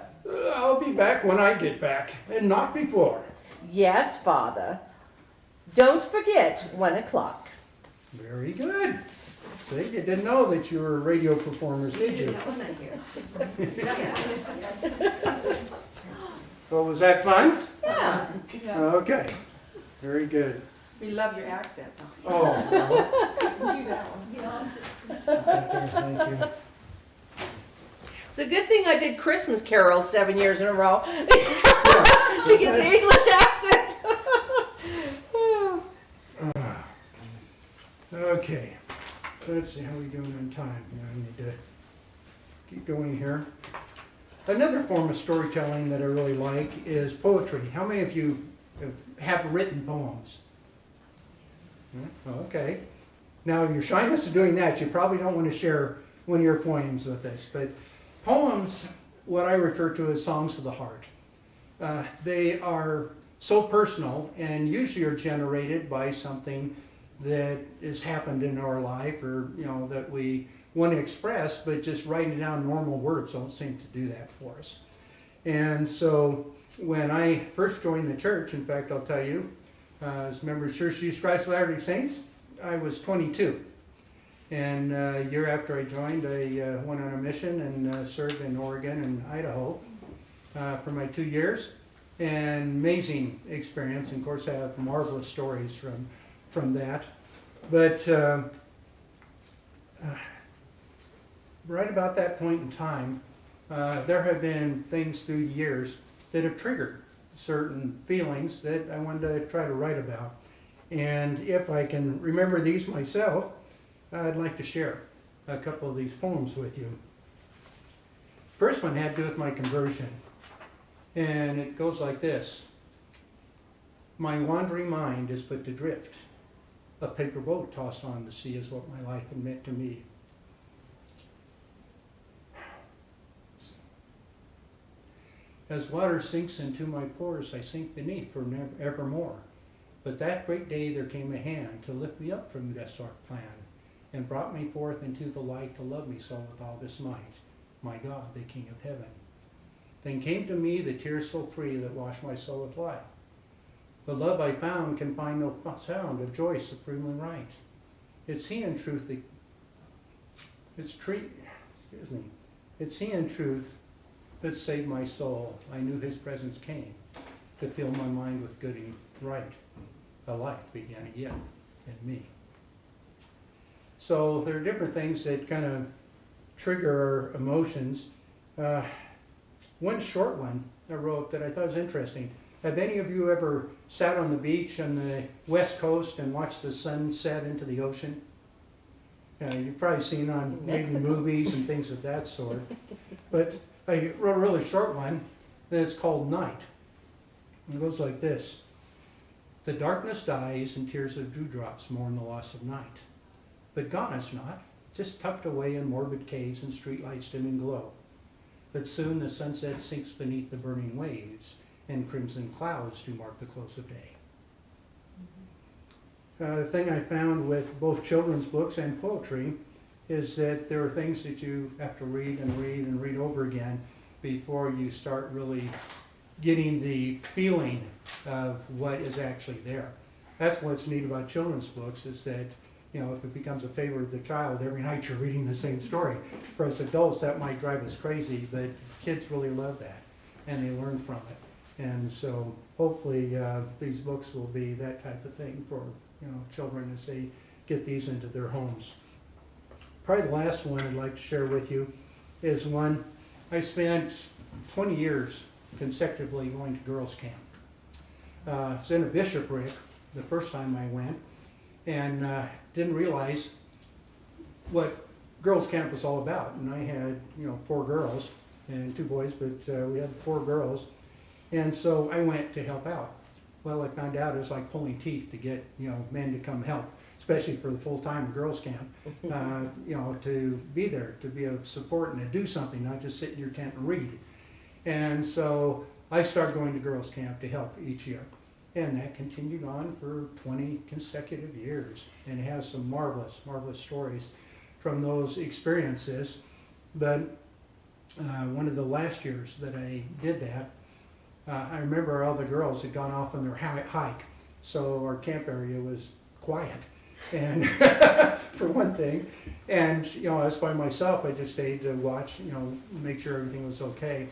I'll be back when I get back, and not before. Yes, Father. Don't forget 1 o'clock. Very good. See, you didn't know that you were radio performers, did you? Well, was that fun? Yeah. Okay. Very good. We love your accent, though. Oh, well, You that one. thank you. It's a good thing I did Christmas carols 7 years in a row to get the English accent. Okay. Let's see how we doing on time. I need to keep going here. Another form of storytelling that I really like is poetry. How many of you have written poems? Okay. Now, your shyness of doing that, you probably don't want to share one of your poems with us. But poems, what I refer to as songs of the heart. They are so personal and usually are generated by something that has happened in our life, or that we want to express, but just writing down normal words don't seem to do that for us. And so when I first joined the church, in fact, I'll tell you, as a member of Church of Jesus Christ of Latter-day Saints, I was 22. And a year after I joined, I went on a mission and served in Oregon and Idaho for my 2 years. And amazing experience. And of course, I have marvelous stories from that. But right about that point in time, there have been things through the years that have triggered certain feelings that I wanted to try to write about. And if I can remember these myself, I'd like to share a couple of these poems with you. First one had to do with my conversion. And it goes like this. My wandering mind is but adrift. A paper boat tossed on the sea is what my life had meant to me. As water sinks into my pores, I sink beneath for evermore. But that great day there came a hand to lift me up from this dark plan, and brought me forth into the light to love me so with all this might, my God, the King of heaven. Then came to me the tears so free that washed my soul with life. The love I found can find no sound of joy supremely right. It's He in truth It's He in truth that saved my soul. I knew His presence came to fill my mind with good and right. A life began again in me. So there are different things that kind of trigger our emotions. One short one I wrote that I thought was interesting. Have any of you ever sat on the beach on the west coast and watched the sun set into the ocean? You've probably seen on In maybe Mexico. movies and things of that sort. But I wrote a really short one that's called Night. It goes like this. The darkness dies and tears of dewdrops mourn the loss of night. But gone it's not, just tucked away in morbid caves and streetlights dim and glow. But soon the sunset sinks beneath the burning waves, and crimson clouds do mark the close of day. The thing I found with both children's books and poetry is that there are things that you have to read and read and read over again before you start really getting the feeling of what is actually there. That's what's neat about children's books, is that, you know, if it becomes a favorite of the child, every night you're reading the same story. For us adults, that might drive us crazy, but kids really love that, and they learn from it. And so hopefully these books will be that type of thing for, you know, children as they get these into their homes. Probably the last one I'd like to share with you is one I spent 20 years consecutively going to girls' camp. It's in a bishopric the first time I went, and didn't realize what girls' camp was all about. And I had, you know, 4 girls and 2 boys, but we had 4 girls. And so I went to help out. Well, I found out it was like pulling teeth to get, you know, men to come help, especially for the full-time girls' camp, you know, to be there, to be of support and to do something, not just sit in your tent and read. And so I started going to girls' camp to help each year. And that continued on for 20 consecutive years, and has some marvelous, marvelous stories from those experiences. But one of the last years that I did that, I remember all the girls had gone off on their hike, so our camp area was quiet, and for one thing. And, you know, I was by myself. I just stayed to watch, you know, make sure everything was okay.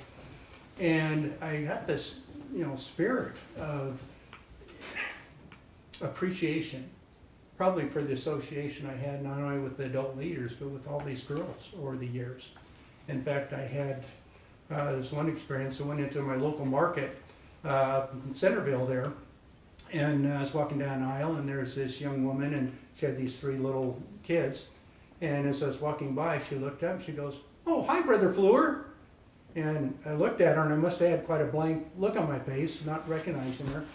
And I got this, you know, spirit of appreciation, probably for the association I had not only with the adult leaders, but with all these girls over the years. In fact, I had this one experience. I went into my local market in Centerville there, and I was walking down an aisle, and there's this young woman, and she had these 3 little kids. And as I was walking by, she looked up, she goes, "Oh, hi, Brother Fluhrer." And I looked at her, and I must have had quite a blank look on my face, not recognizing her.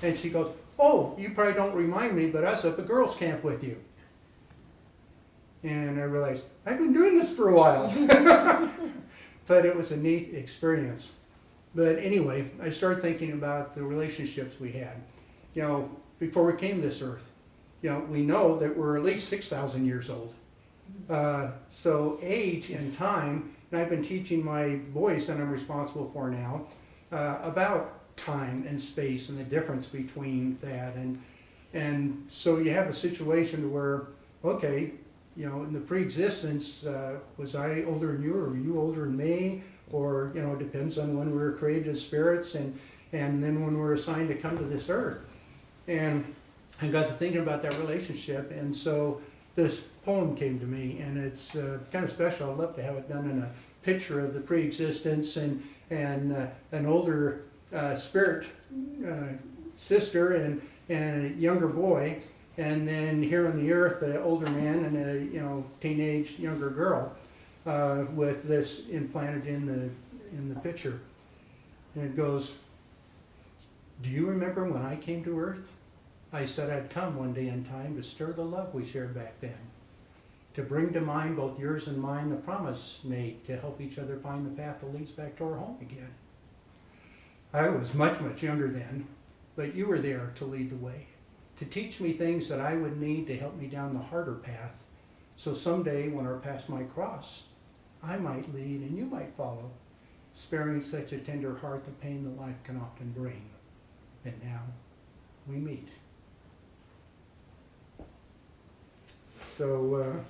And she goes, "Oh, you probably don't remind me, but I was up at girls' camp with you." And I realized, I've been doing this for a while. But it was a neat experience. But anyway, I started thinking about the relationships we had. You know, before we came to this earth, you know, we know that we're at least 6,000 years old. So age and time, and I've been teaching my boys that I'm responsible for now about time and space and the difference between that. And so you have a situation where, okay, you know, in the pre-existence, was I older than you, or were you older than me? Or, you know, it depends on when we were created as spirits, and then when we were assigned to come to this earth. And I got to thinking about that relationship, and so this poem came to me, and it's kind of special. I'd love to have it done in a picture of the pre-existence and an older spirit sister and a younger boy, and then here on the earth, the older man and a, you know, teenage younger girl, with this implanted in the picture. And it goes, "Do you remember when I came to earth? I said I'd come one day in time to stir the love we shared back then, to bring to mind both yours and mine the promise made to help each other find the path that leads back to our home again. I was much, much younger then, but you were there to lead the way, to teach me things that I would need to help me down the harder path, so someday when our paths might cross, I might lead and you might follow, sparing such a tender heart the pain that life can often bring. And now we meet." So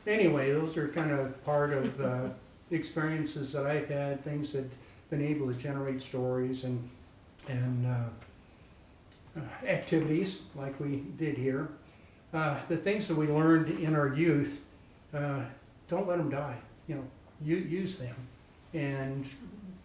anyway, those are kind of part of experiences that I've had, things that have been able to generate stories and activities like we did here. The things that we learned in our youth, don't let them die. You know, use them and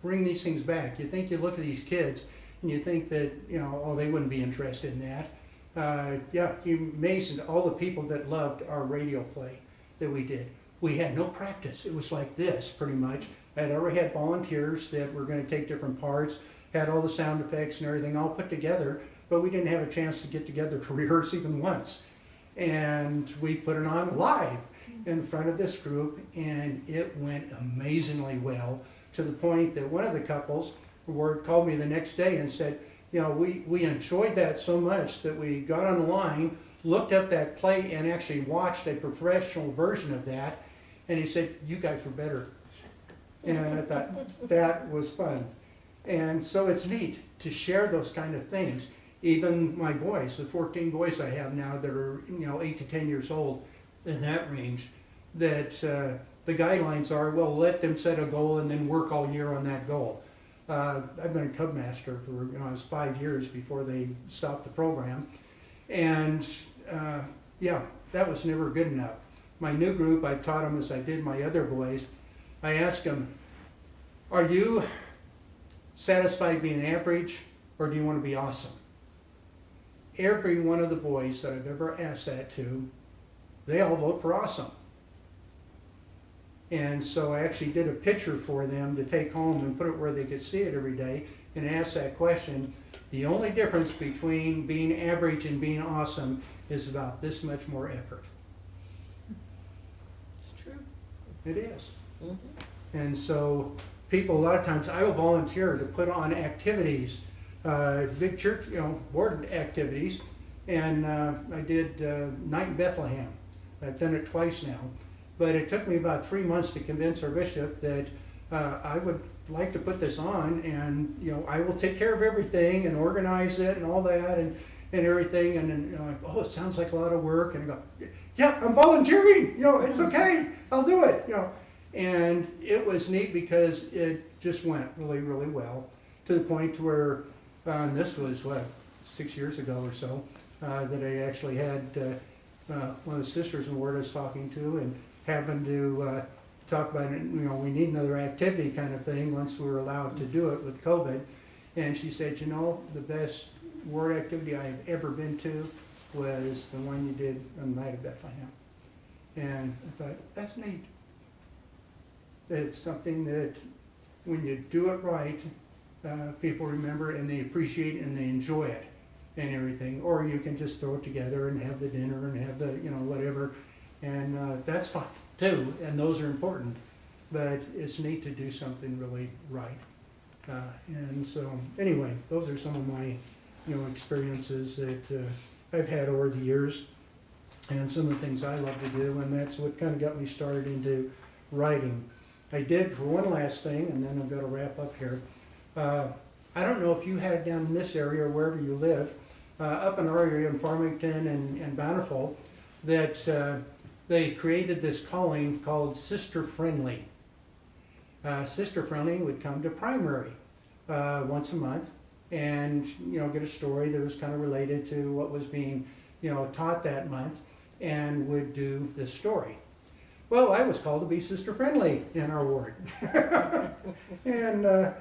bring these things back. You think, you look at these kids and you think that, you know, oh, they wouldn't be interested in that. yeah, you're amazed at all the people that loved our radio play that we did. We had no practice. It was like this, pretty much. I had already had volunteers that were going to take different parts, had all the sound effects and everything all put together, but we didn't have a chance to get together to rehearse even once. And we put it on live in front of this group, and it went amazingly well, to the point that one of the couples called me the next day and said, you know, we enjoyed that so much that we got on the line, looked up that play, and actually watched a professional version of that. And he said, you guys were better. And I thought, that was fun. And so it's neat to share those kind of things. Even my boys, the 14 boys I have now that are, you know, 8 to 10 years old, in that range, that the guidelines are, well, let them set a goal and then work all year on that goal. I've been a Cub Master for, you know, it was 5 years before they stopped the program. And yeah, that was never good enough. My new group, I taught them as I did my other boys. I asked them, are you satisfied being average, or do you want to be awesome? Every one of the boys that I've ever asked that to, they all vote for awesome. And so I actually did a picture for them to take home and put it where they could see it every day and ask that question. The only difference between being average and being awesome is about this much more effort. It's true. It is. Mm-hmm. And so people, a lot of times, I will volunteer to put on activities, big church, you know, board activities. And I did Night in Bethlehem. I've done it twice now. But it took me about 3 months to convince our bishop that I would like to put this on, and you know, I will take care of everything and organize it and all that and everything. And then, you know, oh, it sounds like a lot of work. And I go, yeah, I'm volunteering. You know, it's okay. I'll do it. You know, and it was neat because it just went really, really well, to the point where this was what, 6 years ago or so, that I actually had one of the sisters in the Word I was talking to, and happened to talk about it. You know, we need another activity kind of thing once we were allowed to do it with COVID. And she said, you know, the best Word activity I have ever been to was the one you did on the Night of Bethlehem. And I thought, that's neat. It's something that when you do it right, people remember and they appreciate and they enjoy it and everything. Or you can just throw it together and have the dinner and have the, you know, whatever. And that's fine too, and those are important. But it's neat to do something really right. And so anyway, those are some of my, you know, experiences that I've had over the years, and some of the things I love to do, and that's what kind of got me started into writing. I did, for one last thing, and then I've got to wrap up here. I don't know if you had it down in this area or wherever you live, up in our area in Farmington and Bountiful, that they created this calling called Sister Friendly. Sister Friendly would come to primary once a month and, you know, get a story that was kind of related to what was being, you know, taught that month, and would do this story. Well, I was called to be Sister Friendly in our ward. And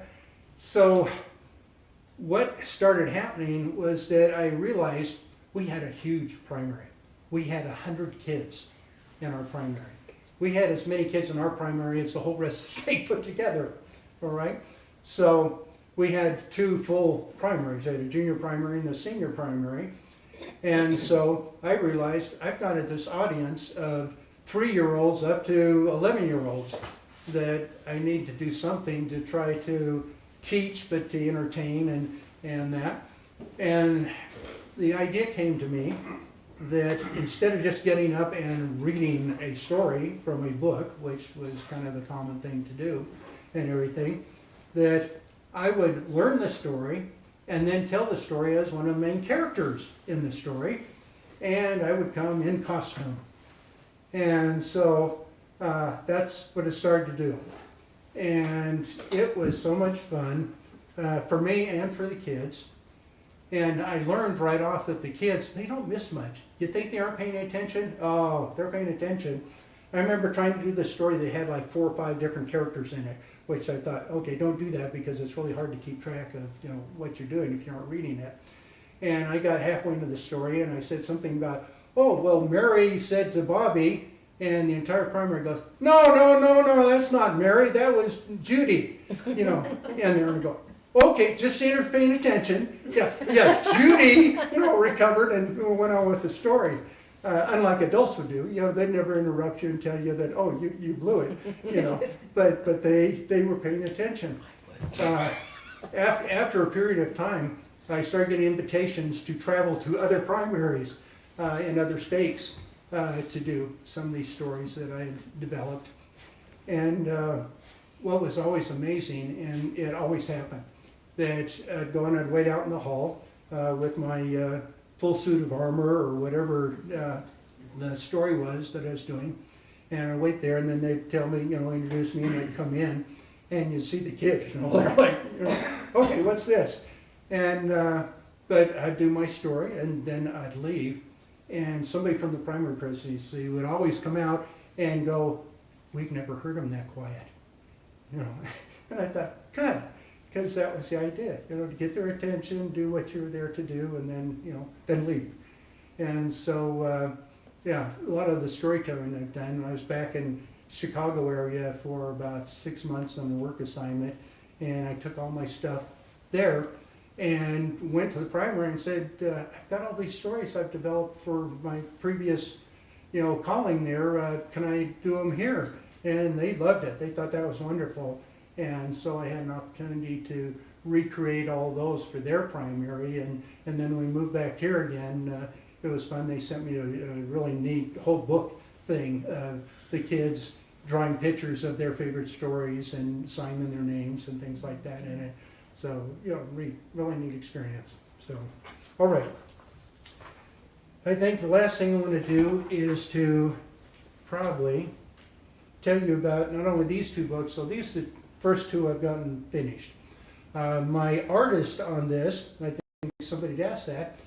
so what started happening was that I realized we had a huge primary. We had 100 kids in our primary. We had as many kids in our primary as the whole rest of the state put together, all right? So we had 2 full primaries. I had a junior primary and a senior primary. And so I realized I've got this audience of 3-year-olds up to 11-year-olds that I need to do something to try to teach, but to entertain and that. And the idea came to me that instead of just getting up and reading a story from a book, which was kind of a common thing to do and everything, that I would learn the story and then tell the story as one of the main characters in the story, and I would come in costume. And so that's what it started to do. And it was so much fun for me and for the kids. And I learned right off that the kids, they don't miss much. You think they aren't paying attention? Oh, they're paying attention. I remember trying to do this story that had like 4 or 5 different characters in it, which I thought, okay, don't do that because it's really hard to keep track of, you know, what you're doing if you aren't reading it. and I got halfway into the story, and I said something about, oh, well, Mary said to Bobby, and the entire primary goes, no, that's not Mary, that was Judy, and they're going to go, okay, just seeing her paying attention. Yeah, Judy, recovered and went on with the story. Unlike adults would do, they'd never interrupt you and tell you that, oh, you blew it, but they were paying attention. After a period of time, I started getting invitations to travel to other primaries in other states to do some of these stories that I had developed. And what was always amazing, and it always happened, that I'd go and I'd wait out in the hall with my full suit of armor or whatever the story was that I was doing, and I'd wait there, and then they'd tell me, introduce me, and I'd come in, and you'd see the kids, they're like, okay, what's this? And but I'd do my story, and then I'd leave, and somebody from the primary presidency would always come out and go, we've never heard him that quiet, and I thought, good. Because that was the idea, to get their attention, do what you're there to do, and then, then leave. And so, a lot of the storytelling I've done. I was back in Chicago area for about 6 months on a work assignment, and I took all my stuff there and went to the primary and said, I've got all these stories I've developed for my previous, calling there. Can I do them here? And they loved it. They thought that was wonderful. And so I had an opportunity to recreate all those for their primary, and then when we moved back here again, it was fun. They sent me a really neat whole book thing of the kids drawing pictures of their favorite stories and signing their names and things like that in it. So, really neat experience. So, all right. I think the last thing I want to do is to probably tell you about not only these two books, so these are the first two I've gotten finished. My artist on this, I think somebody asked that,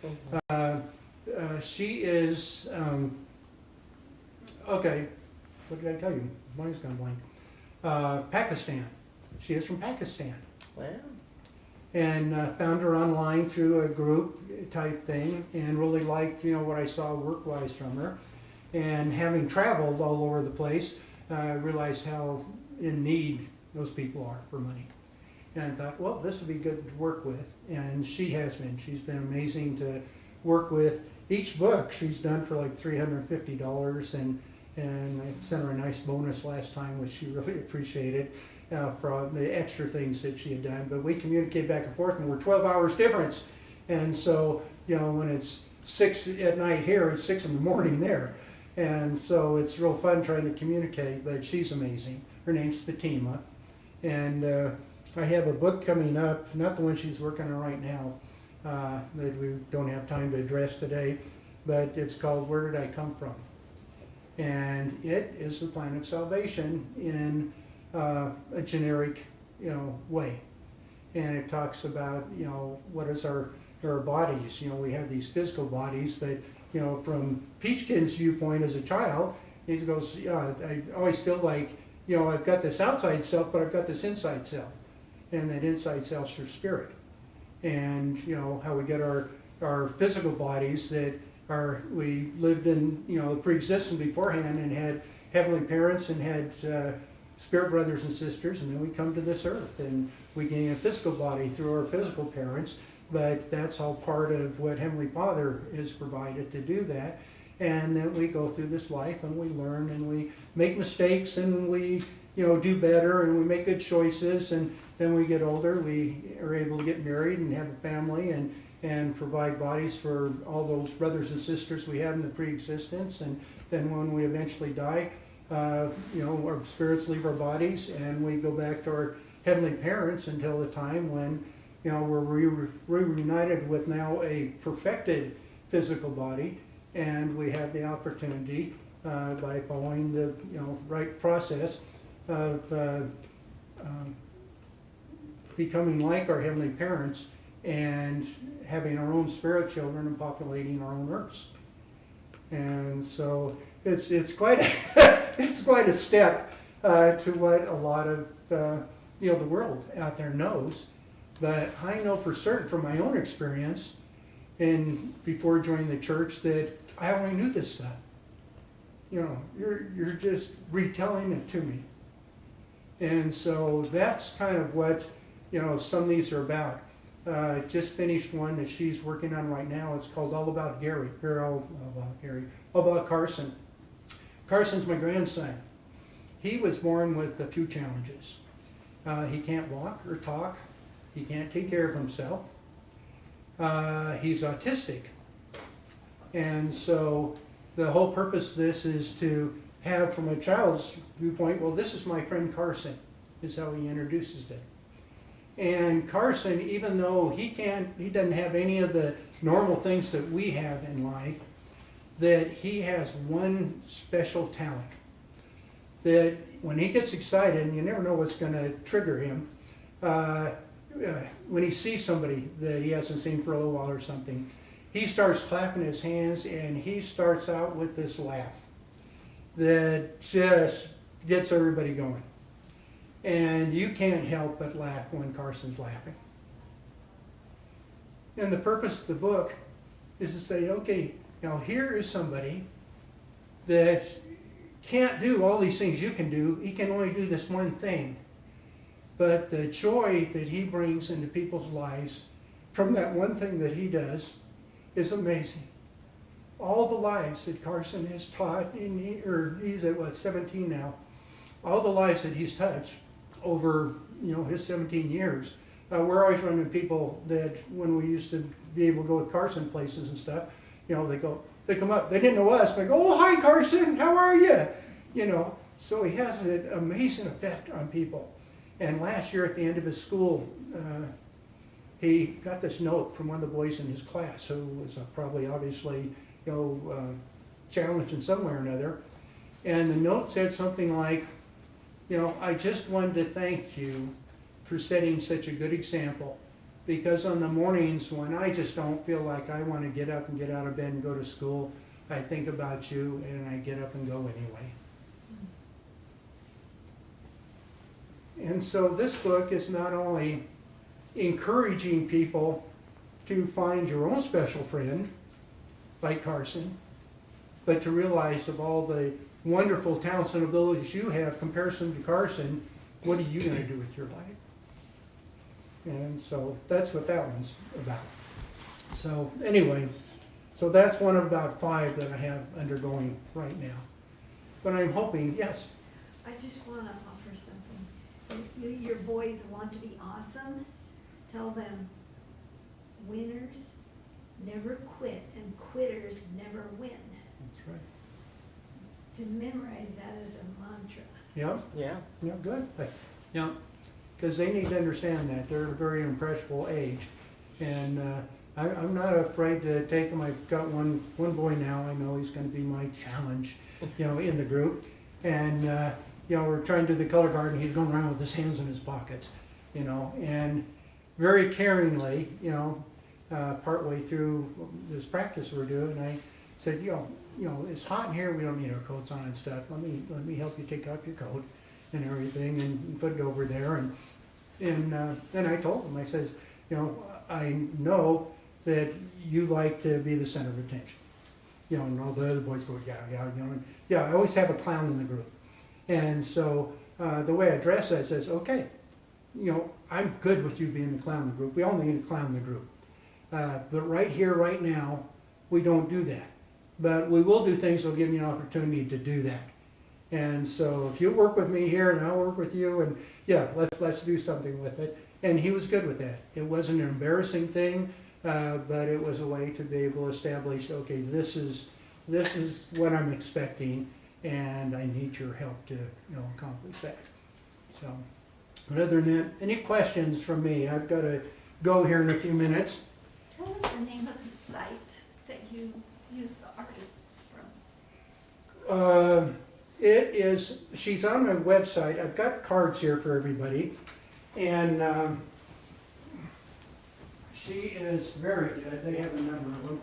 she is, okay, what did I tell you? Mine's gone blank. Pakistan. She is from Pakistan. Wow. And found her online through a group type thing, and really liked, what I saw work-wise from her. And having traveled all over the place, realized how in need those people are for money. And I thought, well, this would be good to work with. And she has been. She's been amazing to work with. Each book she's done for like $350, and I sent her a nice bonus last time, which she really appreciated for all the extra things that she had done. But we communicate back and forth, and we're 12 hours difference. And so, when it's 6 at night here, it's 6 in the morning there. And so it's real fun trying to communicate, but she's amazing. Her name's Fatima. And I have a book coming up, not the one she's working on right now, that we don't have time to address today, but it's called Where Did I Come From? And it is the plan of salvation in a generic, way. And it talks about, what is our bodies. We have these physical bodies, but, from Peachkin's viewpoint as a child, he goes, I always feel like, I've got this outside self, but I've got this inside self. And that inside self's your spirit. And, how we get our physical bodies that we lived in, pre-existence beforehand and had heavenly parents and had spirit brothers and sisters, and then we come to this earth and we gain a physical body through our physical parents, but that's all part of what Heavenly Father is provided to do that. And then we go through this life and we learn and we make mistakes and we do better and we make good choices, and then we get older, we are able to get married and have a family and provide bodies for all those brothers and sisters we have in the pre-existence. And then when we eventually die, our spirits leave our bodies and we go back to our heavenly parents until the time when we're reunited with now a perfected physical body, and we have the opportunity by following the right process of becoming like our heavenly parents and having our own spirit children and populating our own earths. And so it's quite it's quite a step to what a lot of the world out there knows. But I know for certain from my own experience and before joining the church that I already knew this stuff. You know, you're just retelling it to me. And so that's kind of what, you know, some of these are about. Just finished one that she's working on right now. It's called All About Gary, or All About Carson. Carson's my grandson. He was born with a few challenges. He can't walk or talk. He can't take care of himself. He's autistic. And so the whole purpose of this is to have, from a child's viewpoint, well, this is my friend Carson, is how he introduces it. And Carson, even though he doesn't have any of the normal things that we have in life, that he has one special talent. That when he gets excited, and you never know what's going to trigger him, when he sees somebody that he hasn't seen for a little while or something, he starts clapping his hands and he starts out with this laugh that just gets everybody going. And you can't help but laugh when Carson's laughing. And the purpose of the book is to say, okay, now here is somebody that can't do all these things you can do. He can only do this one thing. But the joy that he brings into people's lives from that one thing that he does is amazing. All the lives that Carson has taught, he's at what, 17 now, all the lives that he's touched over, you know, his 17 years. We're always running people that when we used to be able to go with Carson places and stuff, you know, they come up, they didn't know us, they go, oh, hi Carson, how are you? You know, so he has an amazing effect on people. And last year at the end of his school, he got this note from one of the boys in his class who was probably obviously, you know, challenged in some way or another. And the note said something like, you know, I just wanted to thank you for setting such a good example, because on the mornings when I just don't feel like I want to get up and get out of bed and go to school, I think about you and I get up and go anyway. And so this book is not only encouraging people to find your own special friend, like Carson, but to realize of all the wonderful talents and abilities you have comparison to Carson, what are you going to do with your life? And so that's what that one's about. So anyway, so that's one of about 5 that I have undergoing right now. But I'm hoping, yes? I just want to offer something. If your boys want to be awesome, tell them winners never quit and quitters never win. That's right. To memorize that as a mantra. Yeah? Yeah. Yeah, good. Yeah, because they need to understand that. They're at a very impressionable age. And I'm not afraid to take them. I've got one boy now. I know he's going to be my challenge, you know, in the group. And, you know, we're trying to do the color guard and he's going around with his hands in his pockets, you know. And very caringly, you know, partway through this practice we're doing, I said, you know, it's hot in here. We don't need our coats on and stuff. Let me help you take off your coat and everything and put it over there. And then I told him, I says, you know, I know that you like to be the center of attention. You know, and all the other boys go, yeah, you know, and yeah, I always have a clown in the group. And so the way I address that says, okay, you know, I'm good with you being the clown in the group. We all need a clown in the group. But right here, right now, we don't do that. But we will do things that will give you an opportunity to do that. And so if you work with me here and I'll work with you, and yeah, let's do something with it. And he was good with that. It wasn't an embarrassing thing, but it was a way to be able to establish, okay, this is what I'm expecting, and I need your help to, you know, accomplish that. So, but other than that, any questions from me? I've got to go here in a few minutes. What was the name of the site that you use the artists from? It is, she's on my website. I've got cards here for everybody. And she is very good. They have a number of them.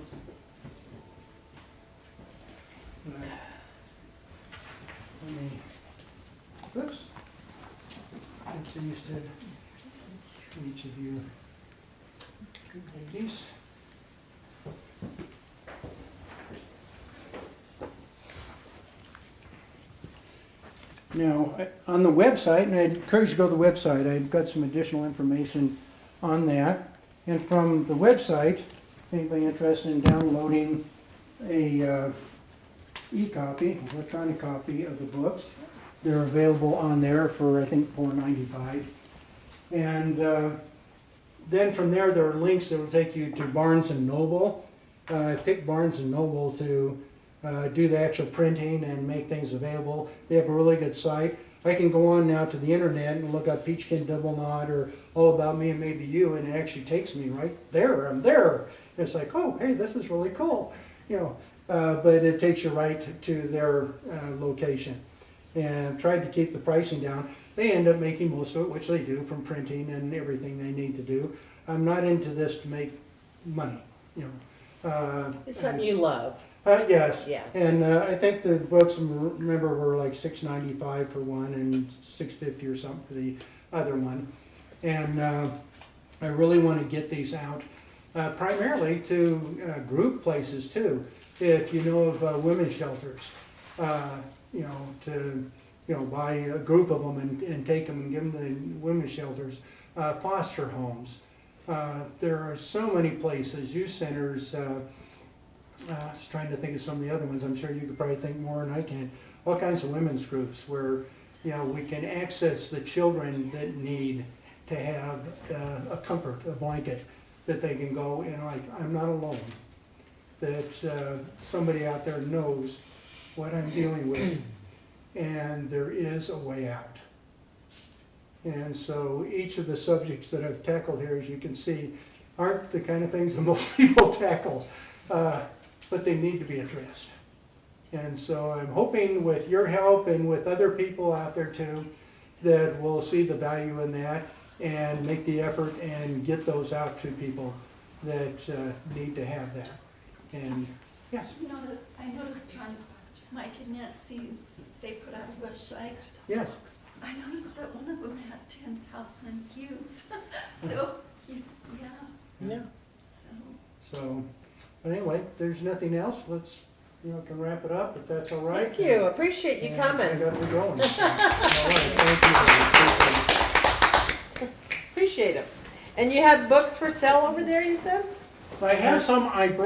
Let me, oops. These to each of you good ladies. Now, on the website, and I'd encourage you to go to the website, I've got some additional information on that. And from the website, anybody interested in downloading a e-copy, electronic copy of the books, they're available on there for, I think, $4.95. And then from there are links that will take you to Barnes & Noble. I picked Barnes & Noble to do the actual printing and make things available. They have a really good site. I can go on now to the internet and look up Peachkin Double Knot or All About Me and Maybe You, and it actually takes me right there. I'm there. And it's like, oh, hey, this is really cool, you know. But it takes you right to their location. And tried to keep the pricing down. They end up making most of it, which they do, from printing and everything they need to do. I'm not into this to make money, you know. It's something you love. Yes. Yeah. And I think the books, remember, were like $6.95 for one and $6.50 or something for the other one. And I really want to get these out, primarily to group places too. If you know of women's shelters, you know, to buy a group of them and take them and give them to women's shelters, foster homes. There are so many places, youth centers. I was trying to think of some of the other ones. I'm sure you could probably think more than I can. All kinds of women's groups where, you know, we can access the children that need to have a comfort, a blanket that they can go and like, I'm not alone. That somebody out there knows what I'm dealing with, and there is a way out. And so each of the subjects that I've tackled here, as you can see, aren't the kind of things that most people tackle. But they need to be addressed. And so I'm hoping with your help and with other people out there too, that we'll see the value in that and make the effort and get those out to people that need to have that. And yes? You know, I noticed on Mike and Nancy's, they put out a website. Yes. I noticed that one of them had 10,000 views. So, yeah. Yeah. So, but anyway, if there's nothing else, let's, can wrap it up if that's all right. Thank you. Appreciate you coming. I gotta be going. All right, thank you. Appreciate it. And you have books for sale over there, you said? I have some I brought.